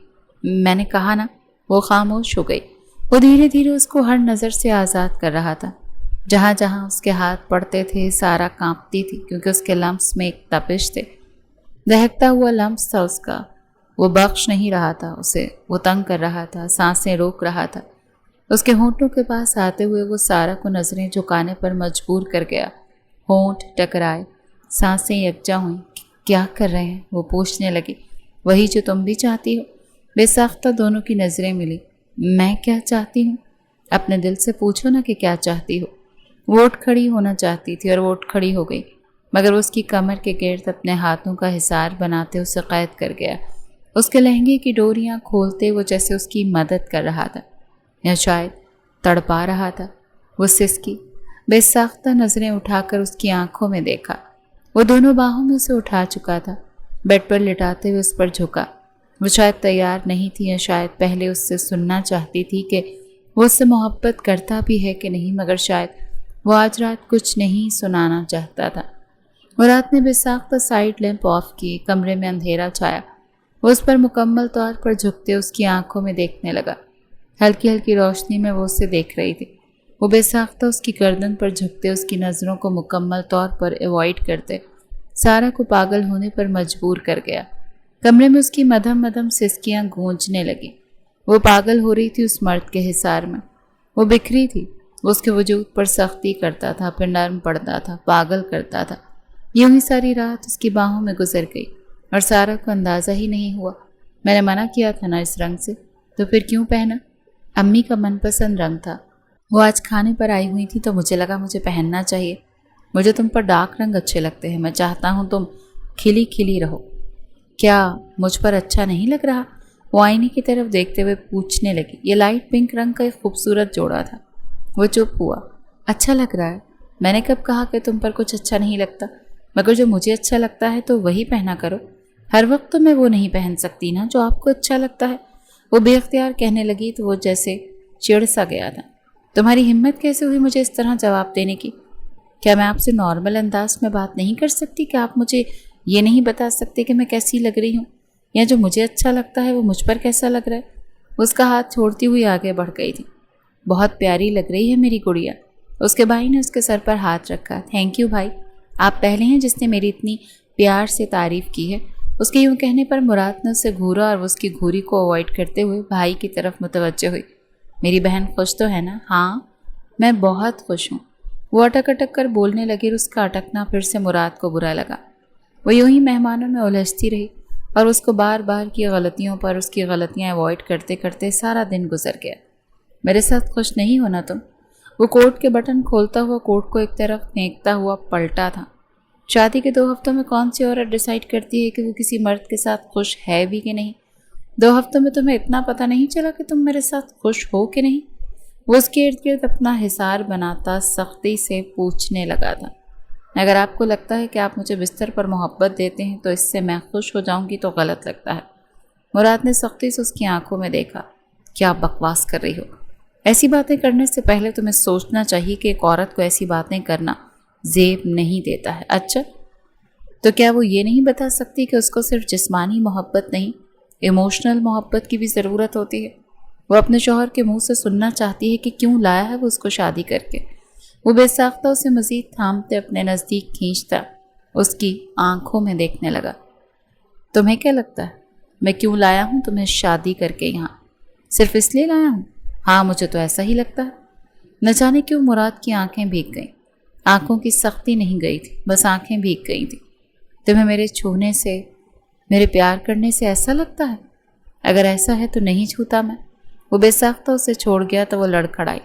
میں نے کہا نا۔ وہ خاموش ہو گئی۔ وہ دھیرے دھیرے اس کو ہر نظر سے آزاد کر رہا تھا۔ جہاں جہاں اس کے ہاتھ پڑتے تھے سارا کانپتی تھی، کیونکہ اس کے لمس میں ایک تپش تھے۔ دہکتا ہوا لمس تھا اس کا۔ وہ بخش نہیں رہا تھا اسے، وہ تنگ کر رہا تھا، سانسیں روک رہا تھا۔ اس کے ہونٹوں کے پاس آتے ہوئے وہ سارا کو نظریں جھکانے پر مجبور کر گیا۔ ہونٹ ٹکرائے، سانسیں یکجا ہوئیں۔ کیا کر رہے ہیں؟ وہ پوچھنے لگی۔ وہی جو تم بھی چاہتی ہو۔ بے ساختہ دونوں کی نظریں ملی۔ میں کیا چاہتی ہوں؟ اپنے دل سے پوچھو نا کہ کیا چاہتی ہو۔ وہ اٹھ کھڑی ہونا چاہتی تھی اور وہ اٹھ کھڑی ہو گئی، مگر اس کی کمر کے گرد اپنے ہاتھوں کا حصار بناتے اسے قید کر گیا۔ اس کے لہنگے کی ڈوریاں کھولتے وہ جیسے اس کی مدد کر رہا تھا یا شاید تڑپا رہا تھا۔ وہ سسکی، بے ساختہ نظریں اٹھا کر اس کی آنکھوں میں دیکھا۔ وہ دونوں باہوں میں اسے اٹھا چکا تھا، بیڈ پر لٹاتے ہوئے اس پر جھکا۔ وہ شاید تیار نہیں تھی یا شاید پہلے اس سے سننا چاہتی تھی کہ وہ اس سے محبت کرتا بھی ہے کہ نہیں، مگر شاید وہ آج رات کچھ نہیں سنانا چاہتا تھا۔ وہ رات نے بے ساختہ سائیڈ لیمپ آف کی، کمرے میں اندھیرا چھایا۔ وہ اس پر مکمل طور پر جھکتے اس کی آنکھوں میں دیکھنے لگا۔ ہلکی ہلکی روشنی میں وہ اسے دیکھ رہی تھی۔ وہ بے ساختہ اس کی گردن پر جھکتے اس کی نظروں کو مکمل طور پر ایوائڈ کرتے سارا کو پاگل ہونے پر مجبور کر گیا۔ کمرے میں اس کی مدھم مدھم سسکیاں گونجنے لگی۔ وہ پاگل ہو رہی تھی اس مرد کے حصار میں۔ وہ بکھری تھی۔ وہ اس کے وجود پر سختی کرتا تھا، پھر نرم پڑتا تھا، پاگل کرتا تھا۔ یوں ہی ساری رات اس کی باہوں میں گزر گئی اور سارا کو اندازہ ہی نہیں ہوا۔ میں نے منع کیا تھا نا اس رنگ سے، تو پھر کیوں پہنا؟ امی کا من پسند رنگ تھا۔ وہ آج کھانے پر آئی ہوئی تھی تو مجھے لگا مجھے پہننا چاہیے۔ مجھے تم پر ڈارک رنگ اچھے لگتے ہیں۔ میں چاہتا ہوں تم کھلی کھلی رہو۔ کیا مجھ پر اچھا نہیں لگ رہا؟ وہ آئینے کی طرف دیکھتے ہوئے پوچھنے لگی۔ یہ لائٹ پنک رنگ کا ایک خوبصورت جوڑا تھا۔ وہ چپ ہوا۔ اچھا لگ رہا ہے؟ میں نے کب کہا کہ تم پر کچھ اچھا نہیں لگتا؟ مگر جو مجھے اچھا لگتا ہے تو وہی پہنا کرو۔ ہر وقت تو میں وہ نہیں پہن سکتی نا جو آپ کو اچھا لگتا ہے۔ وہ بے اختیار کہنے لگی تو وہ جیسے چڑ سا گیا تھا۔ تمہاری ہمت کیسے ہوئی مجھے اس طرح جواب دینے کی؟ کیا میں آپ سے نارمل انداز میں بات نہیں کر سکتی کہ آپ مجھے یہ نہیں بتا سکتے کہ میں کیسی لگ رہی ہوں، یا جو مجھے اچھا لگتا ہے وہ مجھ پر کیسا لگ رہا ہے؟ اس کا ہاتھ چھوڑتی ہوئی آگے بڑھ گئی تھی۔ بہت پیاری لگ رہی ہے میری گڑیا۔ اس کے بھائی نے اس کے سر پر ہاتھ رکھا۔ تھینک یو بھائی، آپ پہلے ہیں جس نے میری اتنی پیار سے تعریف کی ہے۔ اس کے یوں کہنے پر مراد نے اسے گھورا اور وہ اس کی گھوری کو اوائڈ کرتے ہوئے بھائی کی طرف متوجہ ہوئی۔ میری بہن خوش تو ہے نا؟ ہاں میں بہت خوش ہوں۔ وہ اٹک اٹک کر بولنے لگی اور اس کا اٹکنا پھر سے مراد کو برا لگا۔ وہ یوں ہی مہمانوں میں الجھتی رہی اور اس کو بار بار کی غلطیوں پر اس کی غلطیاں اوائڈ کرتے کرتے سارا دن گزر گیا۔ میرے ساتھ خوش نہیں ہونا تم؟ وہ کوٹ کے بٹن کھولتا ہوا کوٹ کو ایک طرف پھینکتا ہوا پلٹا تھا۔ شادی کے 2 ہفتوں میں کون سی عورت ڈیسائیڈ کرتی ہے کہ وہ کسی مرد کے ساتھ خوش ہے بھی کہ نہیں؟ 2 ہفتوں میں تمہیں اتنا پتہ نہیں چلا کہ تم میرے ساتھ خوش ہو کہ نہیں؟ وہ اس کے ارد گرد اپنا حصار بناتا سختی سے پوچھنے لگا تھا۔ اگر آپ کو لگتا ہے کہ آپ مجھے بستر پر محبت دیتے ہیں تو اس سے میں خوش ہو جاؤں گی تو غلط لگتا ہے۔ مراد نے سختی سے اس کی آنکھوں میں دیکھا۔ کیا بکواس کر رہی ہو؟ ایسی باتیں کرنے سے پہلے تمہیں سوچنا چاہیے کہ ایک عورت کو ایسی باتیں کرنا زیب نہیں دیتا ہے۔ اچھا، تو کیا وہ یہ نہیں بتا سکتی کہ اس کو صرف جسمانی محبت نہیں، ایموشنل محبت کی بھی ضرورت ہوتی ہے؟ وہ اپنے شوہر کے منہ سے سننا چاہتی ہے کہ کیوں لایا ہے وہ اس کو شادی کر کے۔ وہ بے ساختہ اسے مزید تھامتے اپنے نزدیک کھینچتا اس کی آنکھوں میں دیکھنے لگا۔ تمہیں کیا لگتا ہے میں کیوں لایا ہوں تمہیں شادی کر کے یہاں؟ صرف اس لیے لایا ہوں؟ ہاں، مجھے تو ایسا ہی لگتا ہے۔ نہ جانے کیوں مراد کی آنکھیں بھیگ گئیں۔ آنکھوں کی سختی نہیں گئی تھی، بس آنکھیں بھیگ گئی تھیں۔ تمہیں میرے چھونے سے، میرے پیار کرنے سے ایسا لگتا ہے؟ اگر ایسا ہے تو نہیں چھوتا میں۔ وہ بے ساختہ اسے چھوڑ گیا تو وہ لڑکھڑائی۔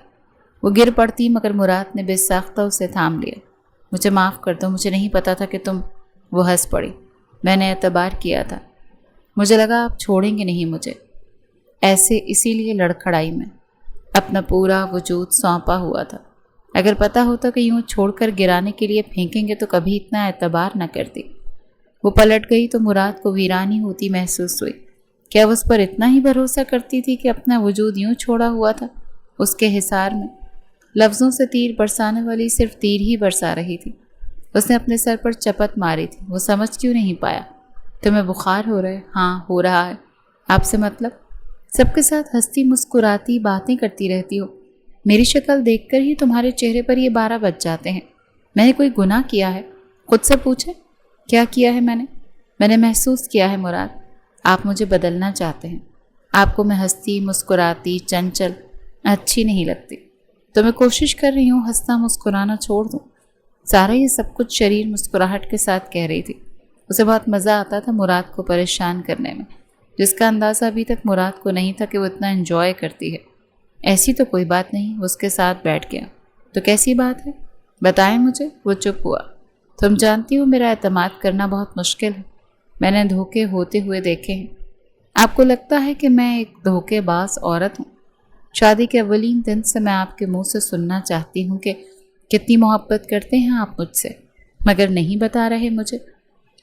وہ گر پڑتی مگر مراد نے بے ساختہ اسے تھام لیا۔ مجھے معاف کر دو، مجھے نہیں پتا تھا کہ تم۔ وہ ہنس پڑی۔ میں نے اعتبار کیا تھا، مجھے لگا آپ چھوڑیں گے نہیں مجھے۔ ایسے اسی لیے لڑکھڑائی میں اپنا پورا وجود سونپا ہوا تھا۔ اگر پتا ہوتا کہ یوں چھوڑ کر گرانے کے لیے پھینکیں گے تو کبھی اتنا اعتبار نہ کرتی۔ وہ پلٹ گئی تو مراد کو ویرانی ہوتی محسوس ہوئی۔ کیا وہ اس پر اتنا ہی بھروسہ کرتی تھی کہ اپنا وجود یوں چھوڑا ہوا تھا اس کے حصار میں؟ لفظوں سے تیر برسانے والی صرف تیر ہی برسا رہی تھی۔ اس نے اپنے سر پر چپت ماری تھی۔ وہ سمجھ کیوں نہیں پایا؟ تمہیں بخار ہو رہا ہے؟ ہاں ہو رہا ہے۔ آپ سے مطلب؟ سب کے ساتھ ہنستی مسکراتی باتیں کرتی رہتی ہو، میری شکل دیکھ کر ہی تمہارے چہرے پر یہ 12 بج جاتے ہیں۔ میں نے کوئی گناہ کیا ہے؟ خود سے پوچھے کیا کیا ہے میں نے محسوس کیا ہے مراد، آپ مجھے بدلنا چاہتے ہیں۔ آپ کو میں ہنستی مسکراتی چنچل اچھی نہیں لگتی، تو میں کوشش کر رہی ہوں ہنسنا مسکرانا چھوڑ دوں۔ سارا یہ سب کچھ شریر مسکراہٹ کے ساتھ کہہ رہی تھی۔ اسے بہت مزہ آتا تھا مراد کو پریشان کرنے میں، جس کا اندازہ ابھی تک مراد کو نہیں تھا کہ وہ اتنا انجوائے کرتی ہے۔ ایسی تو کوئی بات نہیں، وہ اس کے ساتھ بیٹھ گیا۔ تو کیسی بات ہے؟ بتائیں مجھے۔ وہ چپ ہوا۔ تم جانتی ہو میرا اعتماد کرنا بہت مشکل ہے، میں نے دھوکے ہوتے ہوئے دیکھے ہیں۔ آپ کو لگتا ہے کہ میں ایک دھوکے باز عورت ہوں؟ شادی کے اولین دن سے میں آپ کے منہ سے سننا چاہتی ہوں کہ کتنی محبت کرتے ہیں آپ مجھ سے، مگر نہیں بتا رہے مجھے۔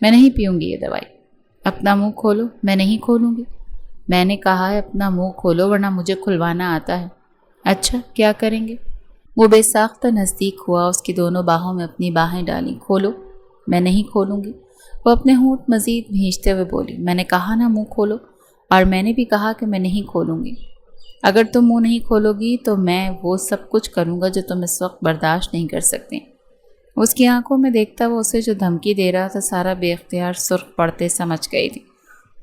میں نہیں پیوں گی یہ دوائی۔ اپنا منہ کھولو۔ میں نہیں کھولوں گی۔ میں نے کہا ہے اپنا منہ کھولو ورنہ مجھے کھلوانا آتا ہے۔ اچھا، کیا کریں گے؟ وہ بے ساختہ نزدیک ہوا، اس کی دونوں باہوں میں اپنی باہیں ڈالیں۔ کھولو۔ میں نہیں کھولوں گی۔ وہ اپنے ہونٹ مزید بھینچتے ہوئے بولی۔ میں نے کہا نا منہ کھولو، اور میں نے بھی کہا کہ میں نہیں کھولوں گی۔ اگر تم منہ نہیں کھولو گی تو میں وہ سب کچھ کروں گا جو تم اس وقت برداشت نہیں کر سکتے۔ اس کی آنکھوں میں دیکھتا وہ اسے جو دھمکی دے رہا تھا سارا بے اختیار سرخ پڑتے سمجھ گئی تھی۔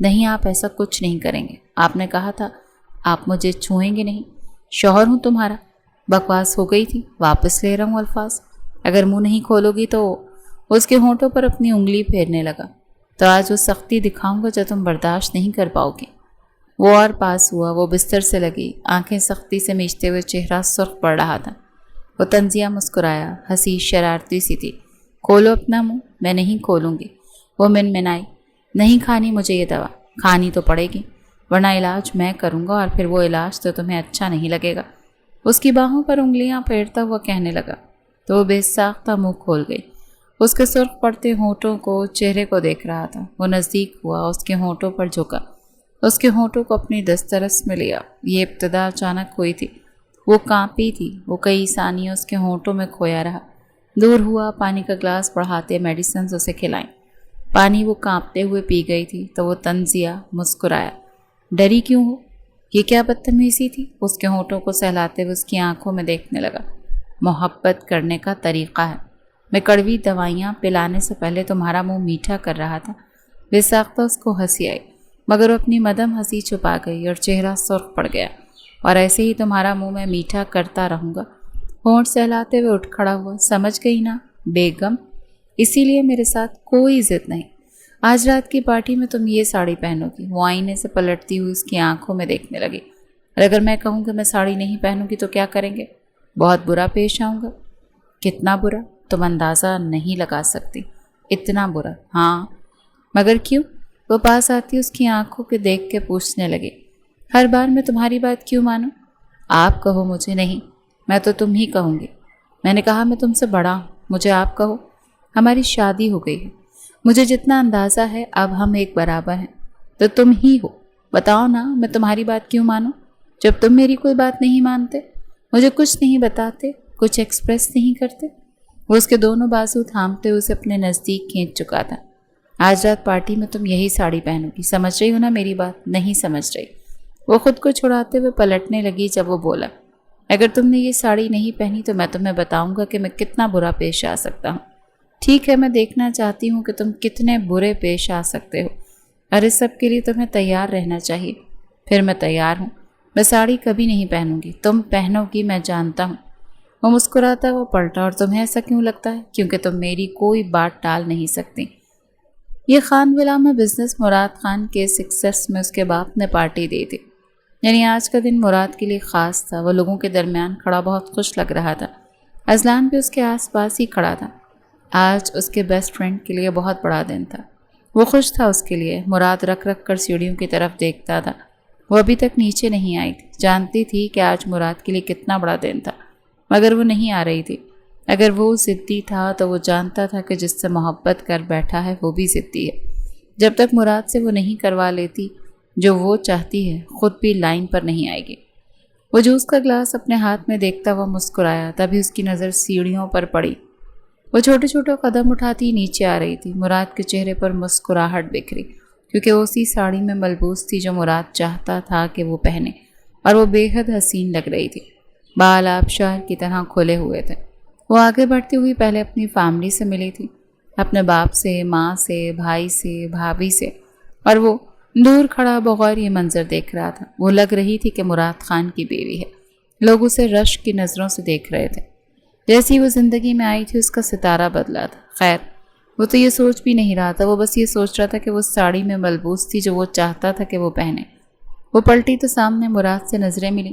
نہیں، آپ ایسا کچھ نہیں کریں گے۔ آپ نے کہا تھا آپ مجھے چھوئیں گے نہیں، شوہر ہوں تمہارا۔ بکواس ہو گئی تھی، واپس لے رہا ہوں الفاظ۔ اگر منہ نہیں کھولو گی تو اس کے ہونٹوں پر اپنی انگلی پھیرنے لگا۔ تو آج وہ سختی دکھاؤں گا جو تم برداشت نہیں کر پاؤ گے۔ وہ اور پاس ہوا، وہ بستر سے لگی، آنکھیں سختی سے میچتے ہوئے چہرہ سرخ پڑ رہا تھا۔ وہ طنزیہ مسکرایا، ہنسی شرارتی سی تھی۔ کھولو اپنا منہ۔ میں نہیں کھولوں گی۔ وہ منمنائی۔ نہیں کھانی مجھے یہ دوا۔ کھانی تو پڑے گی، ورنہ علاج میں کروں گا، اور پھر وہ علاج تو تمہیں اچھا نہیں لگے گا۔ اس کی باہوں پر انگلیاں پھیرتا ہوا کہنے لگا، تو وہ بے ساختہ منہ کھول گئی۔ اس کے سرخ پڑتے ہونٹوں کو، چہرے کو دیکھ رہا تھا۔ وہ نزدیک ہوا، اس کے ہونٹوں پر جھکا، اس کے ہونٹوں کو اپنی دسترس میں لیا۔ یہ ابتدا اچانک ہوئی تھی، وہ کانپی تھی۔ وہ کئی ثانیے اس کے ہونٹوں میں کھویا رہا۔ دور ہوا، پانی کا گلاس بڑھاتے میڈیسنز اسے کھلائیں۔ پانی وہ کانپتے ہوئے پی گئی تھی تو وہ طنزیہ مسکرایا۔ ڈری کیوں ہو؟ یہ کیا بدتمیزی تھی؟ اس کے ہونٹوں کو سہلاتے ہوئے اس کی آنکھوں میں دیکھنے لگا۔ محبت کرنے کا طریقہ ہے۔ میں کڑوی دوائیاں پلانے سے پہلے تمہارا منہ میٹھا کر رہا تھا۔ بے ساختہ اس کو ہنسی آئی، مگر وہ اپنی مدھم ہنسی چھپا گئی اور چہرہ سرخ پڑ گیا۔ اور ایسے ہی تمہارا منہ میں میٹھا کرتا رہوں گا۔ ہونٹ سہلاتے ہوئے اٹھ کھڑا ہوا۔ سمجھ گئی نا بیگم؟ اسی لیے میرے ساتھ کوئی ضد نہیں۔ آج رات کی پارٹی میں تم یہ ساڑی پہنو گی۔ وہ آئینے سے پلٹتی ہوئی اس کی آنکھوں میں دیکھنے لگی۔ اور اگر میں کہوں کہ میں ساڑی نہیں پہنوں گی تو کیا کریں گے؟ بہت برا پیش آؤں گا۔ کتنا برا تم اندازہ نہیں لگا سکتی۔ اتنا برا؟ ہاں۔ مگر کیوں؟ وہ پاس آتی اس کی آنکھوں کے دیکھ کے پوچھنے لگی۔ ہر بار میں تمہاری بات کیوں مانوں؟ آپ کہو مجھے نہیں، میں تو تم ہی کہوں گی۔ میں نے کہا میں تم سے بڑا ہوں، مجھے آپ کہو۔ ہماری شادی ہو گئی ہے، مجھے جتنا اندازہ ہے اب ہم ایک برابر ہیں، تو تم ہی ہو۔ بتاؤ نا میں تمہاری بات کیوں مانوں؟ جب تم میری کوئی بات نہیں مانتے، مجھے کچھ نہیں بتاتے، کچھ ایکسپریس نہیں کرتے۔ وہ اس کے دونوں بازو تھامتے اسے اپنے نزدیک کھینچ چکا تھا۔ آج رات پارٹی میں تم یہی ساڑی پہنو گی، سمجھ رہی ہو نا میری بات؟ نہیں سمجھ رہی؟ وہ خود کو چھڑاتے ہوئے پلٹنے لگی جب وہ بولا، اگر تم نے یہ ساڑی نہیں پہنی تو میں تمہیں بتاؤں گا کہ میں کتنا برا پیش آ سکتا ہوں۔ ٹھیک ہے، میں دیکھنا چاہتی ہوں کہ تم کتنے برے پیش آ سکتے ہو، اور اس سب کے لیے تمہیں تیار رہنا چاہیے۔ پھر میں تیار ہوں، میں ساڑی کبھی نہیں پہنوں گی، تم پہنو گی، میں جانتا ہوں۔ وہ مسکراتا وہ پلٹا، اور تمہیں ایسا کیوں لگتا ہے؟ کیونکہ تم میری کوئی بات ٹال نہیں سکتی۔ یہ خان ولا میں بزنس مراد خان کے سکسیس میں اس کے باپ نے پارٹی دی تھی، یعنی آج کا دن مراد کے لیے خاص تھا۔ وہ لوگوں کے درمیان کھڑا بہت خوش لگ رہا تھا، اذلان بھی اس کے آس پاس ہی کھڑا تھا۔ آج اس کے بیسٹ فرینڈ کے لیے بہت بڑا دن تھا، وہ خوش تھا اس کے لیے۔ مراد رکھ رکھ کر سیڑھیوں کی طرف دیکھتا تھا، وہ ابھی تک نیچے نہیں آئی تھی، جانتی تھی کہ آج مراد کے لیے کتنا بڑا دن تھا، مگر وہ نہیں آ رہی تھی۔ اگر وہ ضدی تھا تو وہ جانتا تھا کہ جس سے محبت کر بیٹھا ہے وہ بھی ضدی ہے۔ جب تک مراد سے وہ نہیں کروا لیتی جو وہ چاہتی ہے، خود بھی لائن پر نہیں آئے گی۔ وہ جوس کا گلاس اپنے ہاتھ میں دیکھتا ہوا مسکرایا، تبھی اس کی نظر سیڑھیوں پر پڑی۔ وہ چھوٹے چھوٹے قدم اٹھاتی نیچے آ رہی تھی، مراد کے چہرے پر مسکراہٹ بکھری، کیونکہ وہ اسی ساڑی میں ملبوس تھی جو مراد چاہتا تھا کہ وہ پہنے، اور وہ بے حد حسین لگ رہی تھی۔ بال آبشار کی طرح کھلے ہوئے تھے۔ وہ آگے بڑھتی ہوئی پہلے اپنی فیملی سے ملی تھی، اپنے باپ سے، ماں سے، بھائی سے، بھابھی سے، اور وہ دور کھڑا بغور یہ منظر دیکھ رہا تھا۔ وہ لگ رہی تھی کہ مراد خان کی بیوی ہے۔ لوگ اسے رشک کی نظروں سے دیکھ رہے تھے۔ جیسی وہ زندگی میں آئی تھی اس کا ستارہ بدلا تھا۔ خیر، وہ تو یہ سوچ بھی نہیں رہا تھا، وہ بس یہ سوچ رہا تھا کہ وہ ساڑی میں ملبوس تھی جو وہ چاہتا تھا کہ وہ پہنے۔ وہ پلٹی تو سامنے مراد سے نظریں ملی۔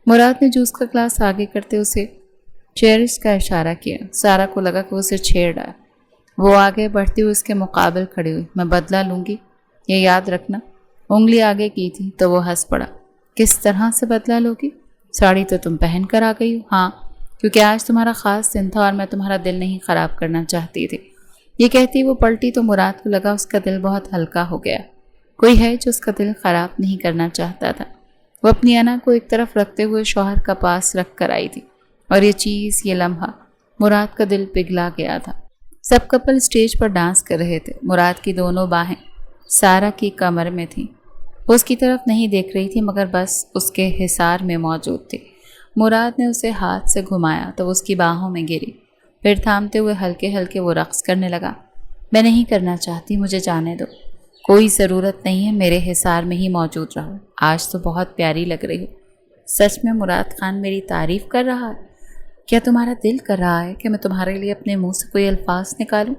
مراد نے جوس کا گلاس آگے کرتے اسے چیئرز کا اشارہ کیا۔ سارا کو لگا کہ وہ اسے چھیڑ رہا ہے۔ وہ آگے بڑھتی ہوئی اس کے مقابل کھڑی ہوئی۔ میں بدلہ لوں گی، یہ یاد رکھنا۔ انگلی آگے کی تھی تو وہ ہنس پڑا۔ کس طرح سے بدلہ لوگی؟ ساڑی تو تم پہن کر آ گئی ہو۔ ہاں، کیونکہ آج تمہارا خاص دن تھا اور میں تمہارا دل نہیں خراب کرنا چاہتی تھی۔ یہ کہتی وہ پلٹی تو مراد کو لگا اس کا دل بہت ہلکا ہو گیا۔ کوئی ہے جو اس کا دل خراب نہیں کرنا چاہتا تھا۔ وہ اپنی انا کو ایک طرف رکھتے ہوئے شوہر کا پاس رکھ کر آئی تھی، اور یہ چیز، یہ لمحہ، مراد کا دل پگھلا گیا تھا۔ سب کپل اسٹیج پر ڈانس کر رہے تھے۔ مراد کی دونوں باہیں سارا کی کمر میں تھیں۔ وہ اس کی طرف نہیں دیکھ رہی تھی مگر بس اس کے حصار میں موجود تھی۔ مراد نے اسے ہاتھ سے گھمایا تو وہ اس کی باہوں میں گری، پھر تھامتے ہوئے ہلکے ہلکے وہ رقص کرنے لگا۔ میں نہیں کرنا چاہتی، مجھے جانے دو۔ کوئی ضرورت نہیں ہے، میرے حصار میں ہی موجود رہو۔ آج تو بہت پیاری لگ رہی ہو۔ سچ میں مراد خان میری تعریف کر رہا ہے؟ کیا تمہارا دل کر رہا ہے کہ میں تمہارے لیے اپنے منہ سے کوئی الفاظ نکالوں؟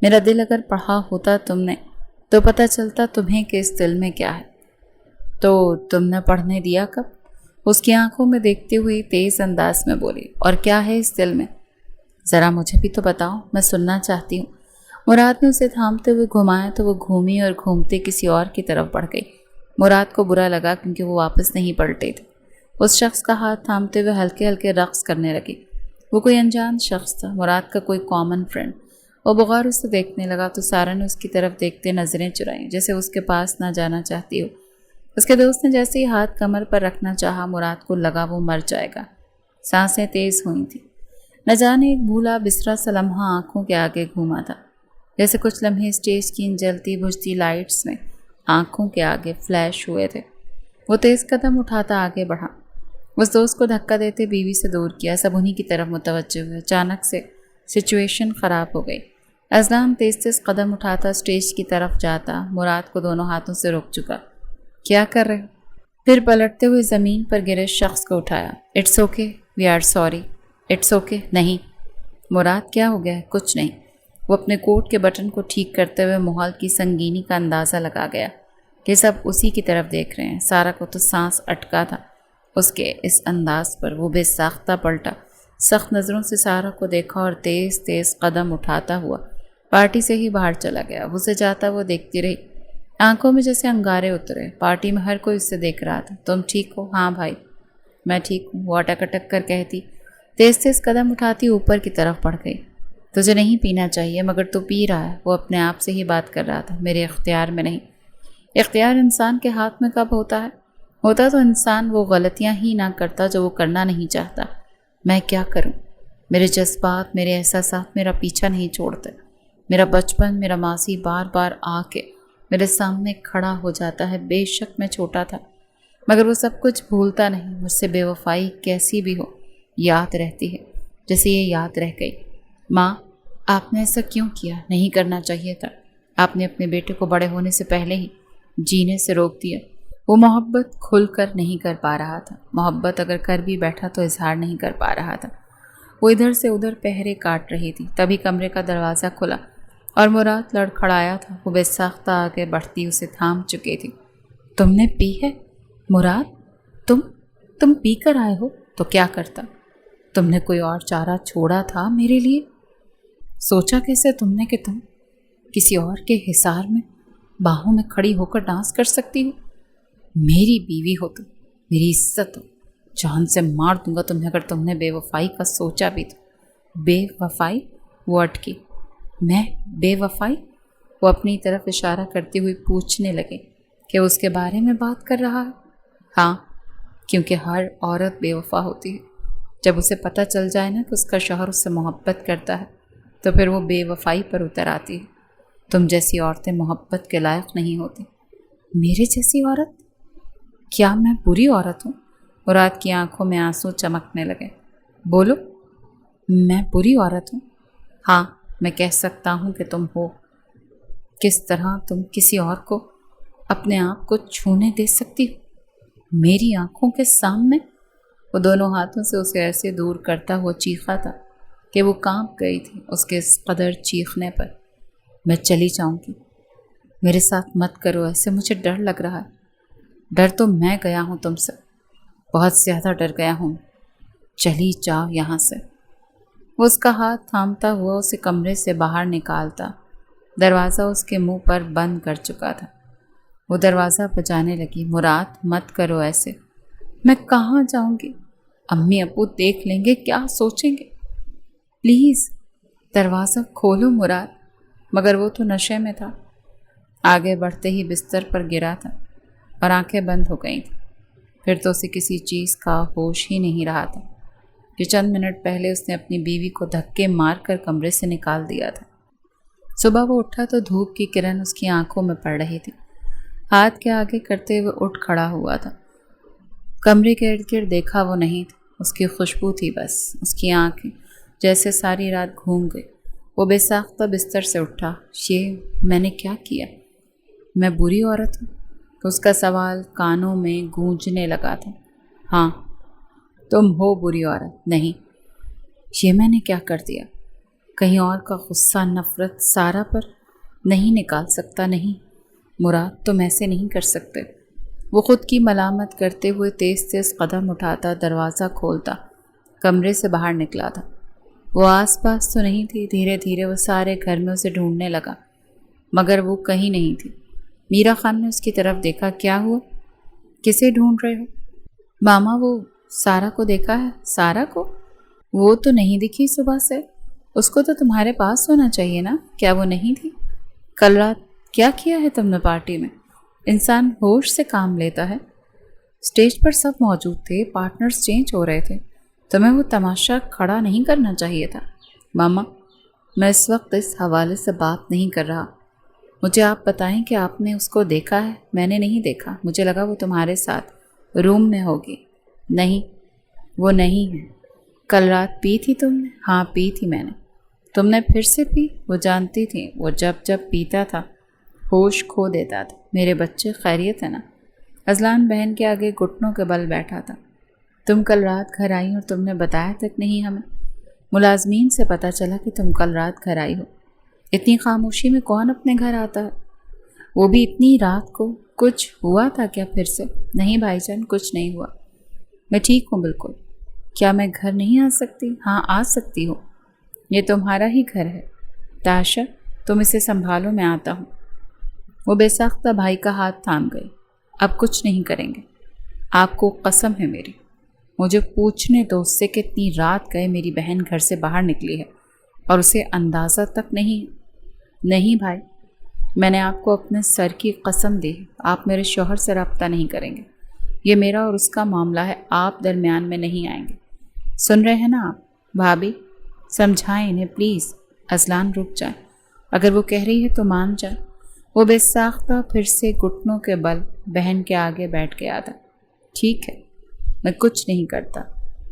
میرا دل اگر پڑھا ہوتا تم نے تو پتہ چلتا تمہیں کہ اس دل میں کیا ہے۔ تو تم نے پڑھنے دیا کب؟ اس کی آنکھوں میں دیکھتے ہوئے تیز انداز میں بولی، اور کیا ہے اس دل میں؟ ذرا مجھے بھی تو بتاؤ، میں سننا چاہتی ہوں۔ مراد نے اسے تھامتے ہوئے گھمایا تو وہ گھومی اور گھومتے کسی اور کی طرف بڑھ گئی۔ مراد کو برا لگا کیونکہ وہ واپس نہیں پلٹے تھے۔ اس شخص کا ہاتھ تھامتے ہوئے ہلکے ہلکے رقص کرنے لگی۔ وہ کوئی انجان شخص تھا، مراد کا کوئی کامن فرینڈ۔ وہ بغور اسے دیکھنے لگا تو سارا نے اس کی طرف دیکھتے نظریں چرائیں، جیسے اس کے پاس نہ جانا چاہتی ہو۔ اس کے دوست نے جیسے ہی ہاتھ کمر پر رکھنا چاہا، مراد کو لگا وہ مر جائے گا۔ سانسیں تیز ہوئی تھیں۔ نہ جانے ایک بھولا بسرا سا لمحہ آنکھوں کے آگے گھوما تھا، جیسے کچھ لمحے اسٹیج کی ان جلتی بجھتی لائٹس میں آنکھوں کے آگے فلیش ہوئے تھے۔ وہ تیز قدم اٹھاتا آگے بڑھا، اس دوست کو دھکا دیتے بیوی سے دور کیا۔ سب انہی کی طرف متوجہ ہوئے۔ اچانک سے سچویشن خراب ہو گئی۔ اذلان تیز تیز قدم اٹھاتا اسٹیج کی طرف جاتا، مراد کو دونوں ہاتھوں سے روک چکا۔ کیا کر رہے؟ پھر پلٹتے ہوئے زمین پر گرے شخص کو اٹھایا۔ It's okay, we are sorry. It's okay نہیں۔ مراد کیا ہو گیا ہے؟ کچھ نہیں۔ وہ اپنے کوٹ کے بٹن کو ٹھیک کرتے ہوئے ماحول کی سنگینی کا اندازہ لگا گیا کہ سب اسی کی طرف دیکھ رہے ہیں۔ سارا کو تو سانس اٹکا تھا اس کے اس انداز پر۔ وہ بے ساختہ پلٹا، سخت نظروں سے سارا کو دیکھا اور تیز تیز قدم اٹھاتا ہوا پارٹی سے ہی باہر چلا گیا۔ وہ اسے جاتا وہ دیکھتی رہی، آنکھوں میں جیسے انگارے اترے۔ پارٹی میں ہر کوئی اسے دیکھ رہا تھا۔ تم ٹھیک ہو؟ ہاں بھائی میں ٹھیک ہوں، وہ اٹک اٹک کر کہتی۔ تیز تیز قدم اٹھاتی اوپر کی طرف بڑھ گئی۔ تجھے نہیں پینا چاہیے مگر تو پی رہا ہے۔ وہ اپنے آپ سے ہی بات کر رہا تھا۔ میرے اختیار میں نہیں۔ اختیار انسان کے ہاتھ میں کب ہوتا ہے؟ ہوتا تو انسان وہ غلطیاں ہی نہ کرتا جو وہ کرنا نہیں چاہتا۔ میں کیا کروں؟ میرے جذبات، میرے احساسات میرا پیچھا نہیں چھوڑتے۔ میرا بچپن، میرا ماضی بار بار آ کے میرے سامنے کھڑا ہو جاتا ہے۔ بے شک میں چھوٹا تھا، مگر وہ سب کچھ بھولتا نہیں۔ مجھ سے بے وفائی کیسی بھی ہو یاد رہتی ہے، جیسے یہ یاد رہ گئی۔ ماں، آپ نے ایسا کیوں کیا؟ نہیں کرنا چاہیے تھا۔ آپ نے اپنے بیٹے کو بڑے ہونے سے پہلے ہی جینے سے روک دیا۔ وہ محبت کھل کر نہیں کر پا رہا تھا۔ محبت اگر کر بھی بیٹھا تو اظہار نہیں کر پا رہا تھا۔ وہ ادھر سے ادھر پہرے کاٹ رہی تھی، تبھی کمرے کا دروازہ کھلا اور مراد لڑکھڑایا تھا۔ وہ بے ساختہ آگے بڑھتی اسے تھام چکی تھی۔ تم نے پی ہے مراد؟ تم پی کر آئے ہو تو کیا کرتا؟ تم نے کوئی اور چارہ چھوڑا تھا میرے لیے؟ سوچا کیسے تم نے کہ تم کسی اور کے حصار میں باہوں میں کھڑی ہو کر ڈانس کر سکتی ہو؟ میری بیوی ہو تم، میری عزت ہو، جان سے مار دوں گا تمہیں اگر تم نے بے وفائی کا سوچا بھی تو۔ بے وفائی؟ وہ اٹکی۔ میں بے وفائی؟ وہ اپنی طرف اشارہ کرتی ہوئی پوچھنے لگے کہ اس کے بارے میں بات کر رہا ہے۔ ہاں، کیونکہ ہر عورت بے وفا ہوتی ہے۔ جب اسے پتہ چل جائے نا کہ اس کا شوہر اس سے محبت کرتا ہے تو پھر وہ بے وفائی پر اتر آتی ہے۔ تم جیسی عورتیں محبت کے لائق نہیں ہوتی۔ میرے جیسی عورت؟ کیا میں بری عورت ہوں؟ مراد کی آنکھوں میں آنسو چمکنے لگے۔ بولو، میں بری عورت ہوں؟ ہاں، میں کہہ سکتا ہوں کہ تم ہو۔ کس طرح تم کسی اور کو اپنے آپ کو چھونے دے سکتی ہو میری آنکھوں کے سامنے؟ وہ دونوں ہاتھوں سے اسے ایسے دور کرتا ہوا چیخا تھا کہ وہ کانپ گئی تھی اس کے اس قدر چیخنے پر۔ میں چلی جاؤں گی، میرے ساتھ مت کرو ایسے، مجھے ڈر لگ رہا ہے۔ ڈر تو میں گیا ہوں تم سے، بہت زیادہ ڈر گیا ہوں۔ چلی جاؤ یہاں سے۔ وہ اس کا ہاتھ تھامتا ہوا اسے کمرے سے باہر نکالتا۔ دروازہ اس کے منہ پر بند کر چکا تھا۔ وہ دروازہ بجانے لگی۔ مراد، مت کرو ایسے۔ میں کہاں جاؤں گی؟ امی ابو دیکھ لیں گے، کیا سوچیں گے؟ پلیز دروازہ کھولو مراد۔ مگر وہ تو نشے میں تھا، آگے بڑھتے ہی بستر پر گرا تھا اور آنکھیں بند ہو گئی تھیں۔ پھر تو اسے کسی چیز کا ہوش ہی نہیں رہا تھا کہ چند منٹ پہلے اس نے اپنی بیوی کو دھکے مار کر کمرے سے نکال دیا تھا۔ صبح وہ اٹھا تو دھوپ کی کرن اس کی آنکھوں میں پڑ رہی تھی۔ ہاتھ کے آگے کرتے ہوئے اٹھ کھڑا ہوا تھا۔ کمرے کے ارد گرد دیکھا وہ نہیں تھا، اس کی خوشبو تھی بس۔ اس کی آنکھیں جیسے ساری رات گھوم گئی۔ وہ بے ساختہ بستر سے اٹھا۔ یہ میں نے کیا کیا؟ میں بری عورت ہوں؟ اس کا سوال کانوں میں گونجنے لگا تھا۔ ہاں، تم ہو بری عورت۔ نہیں، یہ میں نے کیا کر دیا؟ کہیں اور کا غصہ، نفرت سارا پر نہیں نکال سکتا؟ نہیں مراد، تم ایسے نہیں کر سکتے۔ وہ خود کی ملامت کرتے ہوئے تیز تیز قدم اٹھاتا، دروازہ کھولتا، کمرے سے باہر نکلا تھا۔ وہ آس پاس تو نہیں تھی۔ دھیرے دھیرے وہ سارے گھر میں اسے ڈھونڈنے لگا، مگر وہ کہیں نہیں تھی۔ میرا خان نے اس کی طرف دیکھا۔ کیا ہوا؟ کسے ڈھونڈ رہے ہو؟ ماما، وہ سارا کو دیکھا ہے؟ سارا کو؟ وہ تو نہیں دکھی صبح سے۔ اس کو تو تمہارے پاس ہونا چاہیے نا، کیا وہ نہیں تھی؟ کل رات کیا کیا ہے تم نے پارٹی میں؟ انسان ہوش سے کام لیتا ہے۔ اسٹیج پر سب موجود تھے، پارٹنرز چینج ہو رہے تھے، تمہیں وہ تماشا کھڑا نہیں کرنا چاہیے تھا۔ ماما، میں اس وقت اس حوالے سے بات نہیں کر رہا۔ مجھے آپ بتائیں کہ آپ نے اس کو دیکھا ہے؟ میں نے نہیں دیکھا، مجھے لگا وہ تمہارے ساتھ روم میں ہوگی۔ نہیں، وہ نہیں ہے۔ کل رات پی تھی تم نے؟ ہاں، پی تھی میں نے۔ تم نے پھر سے پی؟ وہ جانتی تھی وہ جب پیتا تھا ہوش کھو دیتا تھا۔ میرے بچے خیریت ہے نا؟ ازلان بہن کے آگے گھٹنوں کے بل بیٹھا تھا۔ تم کل رات گھر آئی اور تم نے بتایا تک نہیں ہمیں۔ ملازمین سے پتہ چلا کہ تم کل رات گھر آئی ہو۔ اتنی خاموشی میں کون اپنے گھر آتا ہے؟ وہ بھی اتنی رات کو۔ کچھ ہوا تھا کیا پھر سے؟ نہیں بھائی جان، کچھ نہیں ہوا، میں ٹھیک ہوں بالکل۔ کیا میں گھر نہیں آ سکتی؟ ہاں، آ سکتی ہو، یہ تمہارا ہی گھر ہے۔ تاشا، تم اسے سنبھالو، میں آتا ہوں۔ وہ بے ساختہ بھائی کا ہاتھ تھام گئی۔ اب کچھ نہیں کریں گے، آپ کو قسم ہے میری۔ مجھے پوچھنے دو اس سے کہ اتنی رات گئے میری بہن گھر سے باہر نکلی ہے اور اسے اندازہ تک نہیں۔ نہیں بھائی، میں نے آپ کو اپنے سر کی قسم دی، آپ میرے شوہر سے رابطہ نہیں کریں گے۔ یہ میرا اور اس کا معاملہ ہے، آپ درمیان میں نہیں آئیں گے۔ سن رہے ہیں نا آپ؟ بھابھی سمجھائیں انہیں پلیز۔ اذلان رک جائیں، اگر وہ کہہ رہی ہے تو مان جائیں۔ وہ بے ساختہ پھر سے گھٹنوں کے بل بہن کے آگے بیٹھ گیا تھا۔ ٹھیک ہے، میں کچھ نہیں کرتا،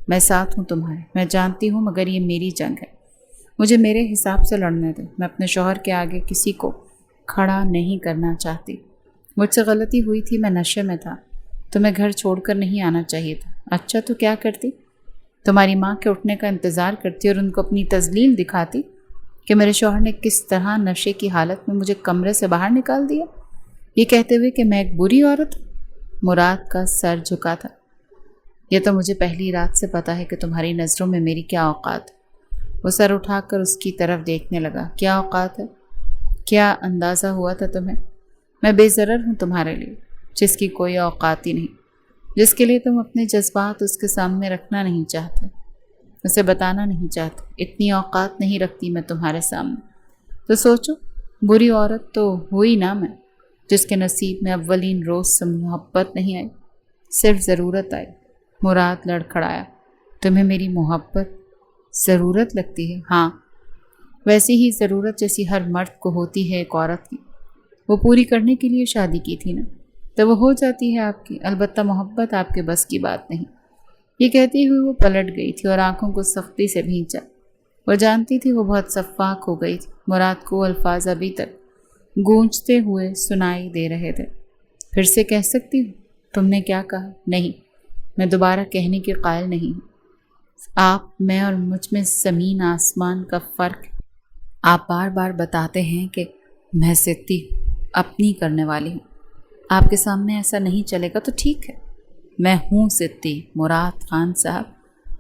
میں ساتھ ہوں تمہارے، میں جانتی ہوں، مگر یہ میری جنگ ہے، مجھے میرے حساب سے لڑنے دیں۔ میں اپنے شوہر کے آگے کسی کو کھڑا نہیں کرنا چاہتی۔ مجھ سے غلطی ہوئی تھی، میں نشے میں تھا، تمہیں گھر چھوڑ کر نہیں آنا چاہیے تھا۔ اچھا تو کیا کرتی؟ تمہاری ماں کے اٹھنے کا انتظار کرتی اور ان کو اپنی تذلیل دکھاتی کہ میرے شوہر نے کس طرح نشے کی حالت میں مجھے کمرے سے باہر نکال دیا، یہ کہتے ہوئے کہ میں ایک بری عورت ہوں۔ مراد کا سر جھکا تھا۔ یہ تو مجھے پہلی رات سے پتا ہے کہ تمہاری نظروں میں میری کیا اوقات ہے۔ وہ سر اٹھا کر اس کی طرف دیکھنے لگا۔ کیا اوقات ہے؟ کیا اندازہ ہوا تھا تمہیں؟ میں بے ضرر ہوں تمہارے لیے، جس کی کوئی اوقات ہی نہیں، جس کے لیے تم اپنے جذبات اس کے سامنے رکھنا نہیں چاہتے، اسے بتانا نہیں چاہتے۔ اتنی اوقات نہیں رکھتی میں تمہارے سامنے۔ تو سوچو، بری عورت تو ہوئی نا میں، جس کے نصیب میں اولین روز سے محبت نہیں آئی، صرف ضرورت آئی۔ مراد لڑکھڑایا۔ تمہیں میری محبت ضرورت لگتی ہے؟ ہاں، ویسی ہی ضرورت جیسی ہر مرد کو ہوتی ہے ایک عورت کی۔ وہ پوری کرنے کے لیے شادی کی تھی نا، تو وہ ہو جاتی ہے آپ کی، البتہ محبت آپ کے بس کی بات نہیں۔ یہ کہتی ہوئی وہ پلٹ گئی تھی اور آنکھوں کو سختی سے بھینچا۔ وہ جانتی تھی وہ بہت شفاق ہو گئی تھی۔ مراد کو الفاظ ابھی تک گونجتے ہوئے سنائی دے رہے تھے۔ پھر سے کہہ سکتی ہوں؟ تم نے کیا کہا؟ نہیں، میں دوبارہ کہنے کے قائل نہیں ہوں۔ آپ میں اور مجھ میں زمین آسمان کا فرق ہے۔ آپ بار بار بتاتے ہیں کہ میں ضدی اپنی کرنے والی ہوں۔ آپ کے سامنے ایسا نہیں چلے گا تو ٹھیک ہے، میں ہوں ضدی مراد خان صاحب،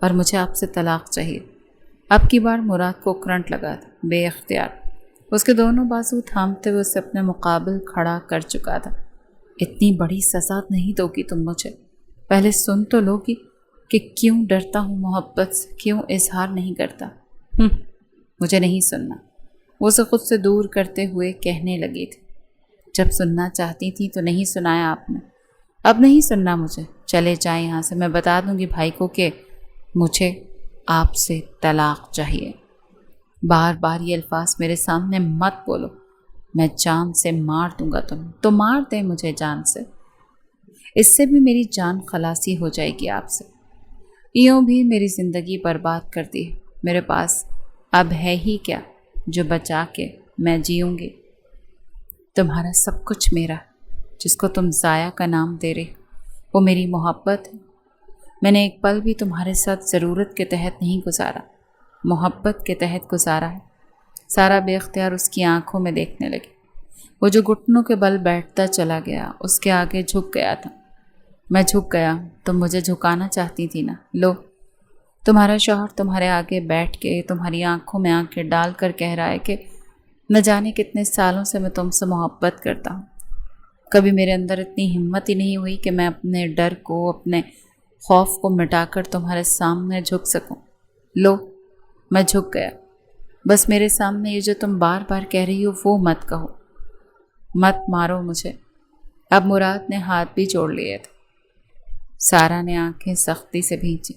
اور مجھے آپ سے طلاق چاہیے۔ اب کی بار مراد کو کرنٹ لگا تھا۔ بے اختیار اس کے دونوں بازو تھامتے ہوئے اسے اپنے مقابل کھڑا کر چکا تھا۔ اتنی بڑی سزا نہیں دو گی تم مجھے؟ پہلے سن تو لو گی کہ کیوں ڈرتا ہوں محبت سے، کیوں اظہار نہیں کرتا۔ مجھے نہیں سننا، وہ اسے خود سے دور کرتے ہوئے کہنے لگی تھی۔ جب سننا چاہتی تھی تو نہیں سنایا آپ نے، اب نہیں سننا مجھے، چلے جائیں یہاں سے۔ میں بتا دوں گی بھائی کو کہ مجھے آپ سے طلاق چاہیے۔ بار بار یہ الفاظ میرے سامنے مت بولو، میں جان سے مار دوں گا تمہیں۔ تو مار دیں مجھے جان سے، اس سے بھی میری جان خلاصی ہو جائے گی آپ سے۔ یوں بھی میری زندگی برباد کر دی ہے، میرے پاس اب ہے ہی کیا جو بچا کے میں جیوں گی؟ تمہارا سب کچھ میرا، جس کو تم ضائع کا نام دے رہے، وہ میری محبت ہے۔ میں نے ایک پل بھی تمہارے ساتھ ضرورت کے تحت نہیں گزارا، محبت کے تحت گزارا ہے۔ سارا بے اختیار اس کی آنکھوں میں دیکھنے لگی۔ وہ جو گھٹنوں کے بل بیٹھتا چلا گیا، اس کے آگے جھک گیا تھا۔ میں جھک گیا، تم مجھے جھکانا چاہتی تھی نا، لو تمہارا شوہر تمہارے آگے بیٹھ کے تمہاری آنکھوں میں آنکھیں ڈال کر کہہ رہا ہے کہ نہ جانے کتنے سالوں سے میں تم سے محبت کرتا ہوں۔ کبھی میرے اندر اتنی ہمت ہی نہیں ہوئی کہ میں اپنے ڈر کو، اپنے خوف کو مٹا کر تمہارے سامنے جھک سکوں۔ لو میں جھک گیا، بس میرے سامنے یہ جو تم بار بار کہہ رہی ہو وہ مت کہو، مت مارو مجھے۔ اب مراد نے ہاتھ بھی جوڑ لیے تھے۔ سارا نے آنکھیں سختی سے بھینچی۔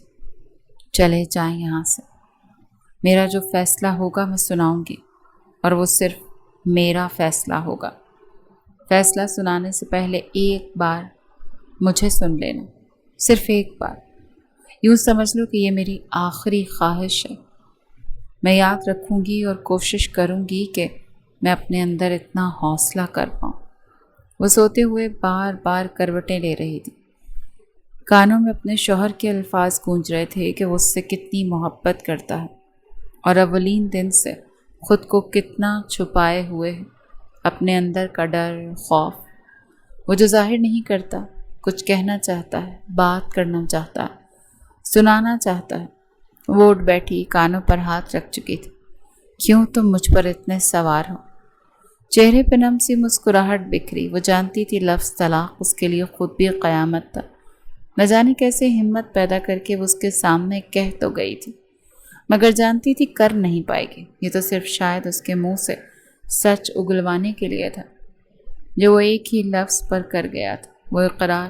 چلے جائیں یہاں سے، میرا جو فیصلہ ہوگا میں سناؤں گی، اور وہ صرف میرا فیصلہ ہوگا۔ فیصلہ سنانے سے پہلے ایک بار مجھے سن لینا، صرف ایک بار۔ یوں سمجھ لو کہ یہ میری آخری خواہش ہے۔ میں یاد رکھوں گی اور کوشش کروں گی کہ میں اپنے اندر اتنا حوصلہ کر پاؤں۔ وہ سوتے ہوئے بار بار کروٹیں لے رہی تھی۔ کانوں میں اپنے شوہر کے الفاظ گونج رہے تھے کہ وہ اس سے کتنی محبت کرتا ہے، اور اولین دن سے خود کو کتنا چھپائے ہوئے ہے، اپنے اندر کا ڈر، خوف، وہ جو ظاہر نہیں کرتا، کچھ کہنا چاہتا ہے، بات کرنا چاہتا ہے، سنانا چاہتا ہے۔ وہ اٹھ بیٹھی، کانوں پر ہاتھ رکھ چکی تھی۔ کیوں تم مجھ پر اتنے سوار ہو؟ چہرے پہ نم سی مسکراہٹ بکھری۔ وہ جانتی تھی لفظ طلاق اس کے لیے خود بھی قیامت تھا۔ نہ جانے کیسے ہمت پیدا کر کے وہ اس کے سامنے کہہ تو گئی تھی، مگر جانتی تھی کر نہیں پائے گی۔ یہ تو صرف شاید اس کے منہ سے سچ اگلوانے کے لیے تھا جو وہ ایک ہی لفظ پر کر گیا تھا، وہ اقرار۔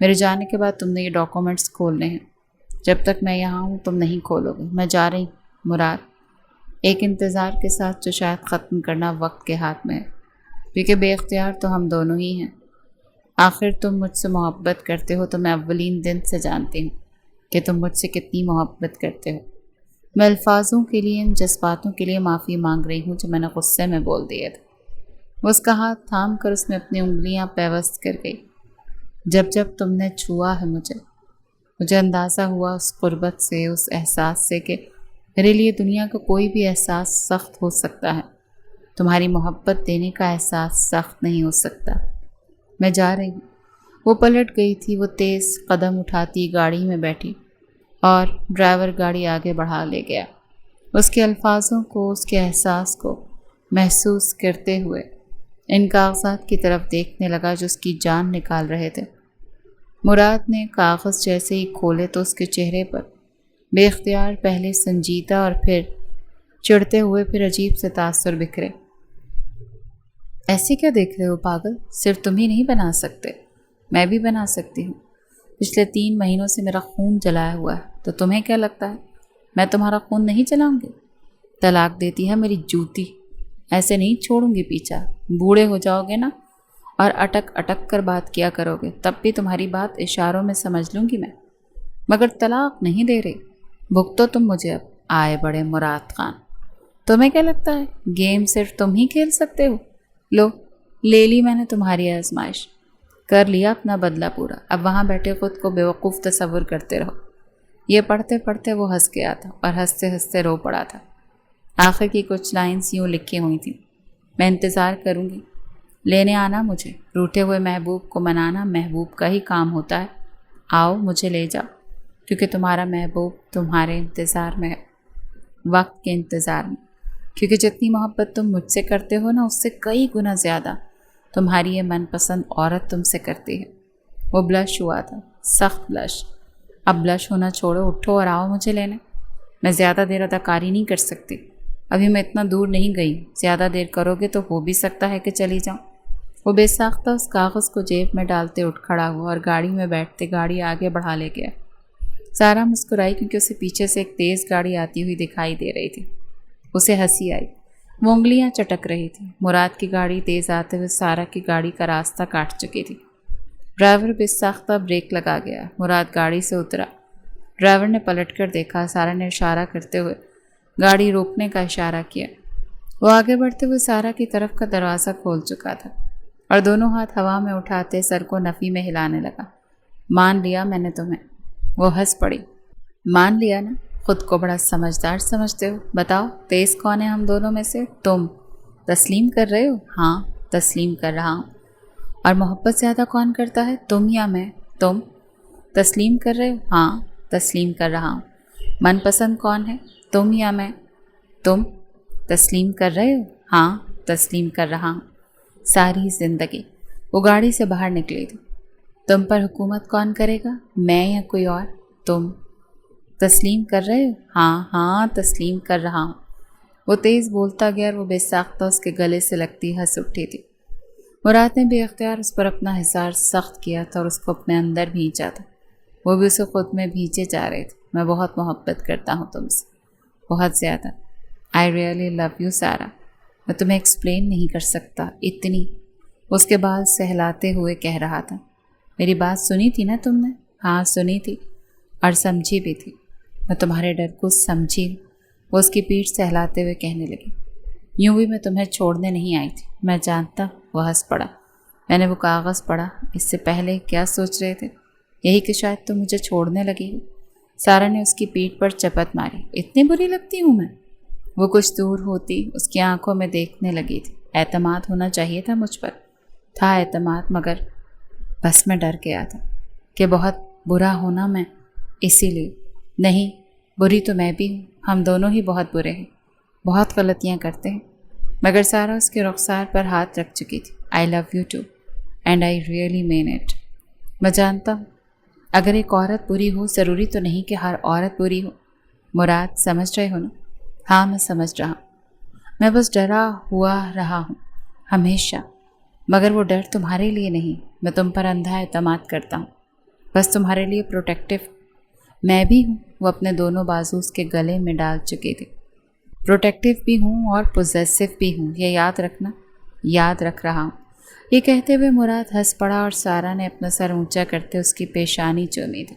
میرے جانے کے بعد تم نے یہ ڈاکومنٹس کھولنے ہیں. جب تک میں یہاں ہوں تم نہیں کھولو گے. میں جا رہی ہوں مراد، ایک انتظار کے ساتھ جو شاید ختم کرنا وقت کے ہاتھ میں ہے، کیونکہ بے اختیار تو ہم دونوں ہی ہیں. آخر تم مجھ سے محبت کرتے ہو تو میں اولین دن سے جانتی ہوں کہ تم مجھ سے کتنی محبت کرتے ہو. میں الفاظوں کے لیے، ان جذباتوں کے لیے معافی مانگ رہی ہوں جو میں نے غصے میں بول دیے تھے. وہ اس کا ہاتھ تھام کر اس میں اپنی انگلیاں پیوست کر گئی. جب تم نے چھوا ہے مجھے اندازہ ہوا اس قربت سے، اس احساس سے کہ میرے لیے دنیا کا کوئی بھی احساس سخت ہو سکتا ہے، تمہاری محبت دینے کا احساس سخت نہیں ہو سکتا. میں جا رہی ہوں. وہ پلٹ گئی تھی. وہ تیز قدم اٹھاتی گاڑی میں بیٹھی اور ڈرائیور گاڑی آگے بڑھا لے گیا. اس کے الفاظوں کو، اس کے احساس کو محسوس کرتے ہوئے ان کاغذات کی طرف دیکھنے لگا جو اس کی جان نکال رہے تھے. مراد نے کاغذ جیسے ہی کھولے تو اس کے چہرے پر بے اختیار پہلے سنجیدہ اور پھر چڑھتے ہوئے پھر عجیب سے تاثر بکھرے. ایسے کیا دیکھ رہے ہو پاگل؟ صرف تم ہی نہیں بنا سکتے، میں بھی بنا سکتی ہوں. پچھلے 3 مہینوں سے میرا خون جلایا ہوا ہے، تو تمہیں کیا لگتا ہے میں تمہارا خون نہیں جلاؤں گی؟ طلاق دیتی ہے میری جوتی، ایسے نہیں چھوڑوں گی پیچھا. بوڑھے ہو جاؤ گے نا اور اٹک اٹک کر بات کیا کرو گے، تب بھی تمہاری بات اشاروں میں سمجھ لوں گی میں، مگر طلاق نہیں دے رہی. بھگتو تم مجھے اب. آئے بڑے مراد خان، تمہیں کیا لگتا ہے گیم صرف تم ہی کھیل سکتے ہو؟ لو، لے لی میں نے تمہاری آزمائش، کر لیا اپنا بدلہ پورا. اب وہاں بیٹھے خود کو بیوقوف تصور کرتے رہو. یہ پڑھتے پڑھتے وہ ہنس گیا تھا اور ہنستے ہنستے رو پڑا تھا. آخر کی کچھ لائنز یوں لکھی ہوئی تھیں: میں انتظار کروں گی، لینے آنا مجھے. روٹھے ہوئے محبوب کو منانا محبوب کا ہی کام ہوتا ہے. آؤ مجھے لے جاؤ، کیونکہ تمہارا محبوب تمہارے انتظار میں ہے، وقت کے انتظار میں. کیونکہ جتنی محبت تم مجھ سے کرتے ہو نا، اس سے کئی گنا زیادہ تمہاری یہ من پسند عورت تم سے کرتی ہے. وہ بلش ہوا تھا، سخت بلش. اب بلش ہونا چھوڑو، اٹھو اور آؤ مجھے لینے. میں زیادہ دیر اداکاری نہیں کر سکتی، ابھی میں اتنا دور نہیں گئی. زیادہ دیر کرو گے تو ہو بھی سکتا ہے کہ چلی جاؤں. وہ بے ساختہ اس کاغذ کو جیب میں ڈالتے اٹھ کھڑا ہوا اور گاڑی میں بیٹھتے گاڑی آگے بڑھا لے گیا. سارا مسکرائی کیونکہ اسے پیچھے سے ایک تیز گاڑی آتی ہوئی دکھائی دے رہی تھی. اسے ہنسی آئی. وہ انگلیاں چٹک رہی تھی. مراد کی گاڑی تیز آتے ہوئے سارا کی گاڑی کا راستہ کاٹ چکی تھی. ڈرائیور بے ساختہ بریک لگا گیا. مراد گاڑی سے اترا. ڈرائیور نے پلٹ کر دیکھا. سارا نے اشارہ کرتے ہوئے گاڑی روکنے کا اشارہ کیا. وہ آگے بڑھتے ہوئے سارا کی طرف کا دروازہ کھول چکا تھا اور دونوں ہاتھ ہوا میں اٹھاتے سر کو نفی میں ہلانے لگا. مان لیا میں نے تمہیں. وہ ہنس پڑی. مان لیا نا؟ خود کو بڑا سمجھدار سمجھتے ہو. بتاؤ تیز کون ہے ہم دونوں میں سے؟ تم. تسلیم کر رہے ہو؟ ہاں تسلیم کر رہا ہوں. اور محبت زیادہ کون کرتا ہے، تم یا میں؟ تم. تسلیم کر رہے ہو؟ ہاں تسلیم کر رہا ہوں. من پسند کون ہے، تم یا میں؟ تم. تسلیم کر رہے ہو؟ ہاں تسلیم کر رہا ہوں. ساری زندگی. وہ گاڑی سے باہر نکلی تھی. تم پر حکومت کون کرے گا، میں یا کوئی اور؟ تم. تسلیم کر رہے ہو؟ ہاں ہاں تسلیم کر رہا ہوں. وہ تیز بولتا گیا اور وہ بے ساختہ اس کے گلے سے لگتی ہنس اٹھی تھی. مراد نے بے اختیار اس پر اپنا حصار سخت کیا تھا اور اس کو اپنے اندر بھینچا تھا. وہ بھی اسے خود میں بھینچے جا رہے تھے. میں بہت محبت کرتا ہوں تم سے، بہت زیادہ. آئی ریئلی لو یو سارا. میں تمہیں ایکسپلین نہیں کر سکتا اتنی. اس کے بال سہلاتے ہوئے کہہ رہا تھا. میری بات سنی تھی نا تم نے؟ ہاں سنی تھی اور سمجھی بھی تھی. میں تمہارے ڈر کو سمجھی. وہ اس کی پیٹھ سہلاتے ہوئے کہنے لگی. یوں بھی میں تمہیں چھوڑنے نہیں آئی تھی، میں جانتا. وہ ہنس پڑا. میں نے وہ کاغذ پڑھا. اس سے پہلے کیا سوچ رہے تھے؟ یہی کہ شاید تم مجھے چھوڑنے لگی ہو. سارا نے اس کی پیٹھ پر چپت ماری. اتنی بری لگتی ہوں میں؟ وہ کچھ دور ہوتی اس کی آنکھوں میں دیکھنے لگی تھی. اعتماد ہونا چاہیے تھا مجھ پر. تھا اعتماد، مگر بس میں ڈر گیا تھا کہ بہت برا ہونا میں. اسی لیے. نہیں، بری تو میں بھی ہوں. ہم دونوں ہی بہت برے ہیں، بہت غلطیاں کرتے ہیں. مگر سارا اس کے رخسار پر ہاتھ رکھ چکی تھی. I love you too and I really mean it. میں جانتا ہوں اگر ایک عورت بری ہو ضروری تو نہیں کہ ہر عورت بری ہو. مراد سمجھ رہے ہو نا؟ ہاں میں سمجھ رہا ہوں. میں بس ڈرا ہوا رہا ہوں ہمیشہ، مگر وہ ڈر تمہارے لیے نہیں. میں تم پر اندھا اعتماد کرتا ہوں. بس تمہارے لیے پروٹیکٹیو میں بھی ہوں، وہ اپنے دونوں بازو اس کے گلے میں ڈال چکی تھی۔ پروٹیکٹیو بھی ہوں اور پوزیسو بھی ہوں، یہ یاد رکھنا۔ یاد رکھ رہا ہوں۔ یہ کہتے ہوئے مراد ہنس پڑا اور سارا نے اپنا سر اونچا کرتے اس کی پیشانی چومی تھی۔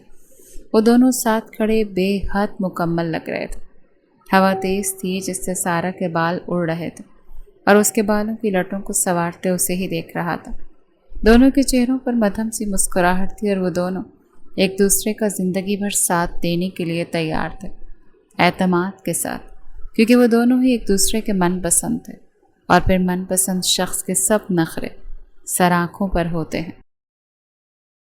وہ دونوں ساتھ کھڑے بے حد مکمل لگ رہے تھے۔ ہوا تیز تھی جس سے سارا کے بال اڑ رہے تھے اور اس کے بالوں کی لٹوں کو سنوارتے اسے ہی دیکھ رہا تھا۔ دونوں کے چہروں پر مدھم سی مسکراہٹ تھی اور وہ دونوں ایک دوسرے کا زندگی بھر ساتھ دینے کے لیے تیار تھے، اعتماد کے ساتھ، کیونکہ وہ دونوں ہی ایک دوسرے کے من پسند تھے، اور پھر من پسند شخص کے سب نخرے سر آنکھوں پر ہوتے ہیں۔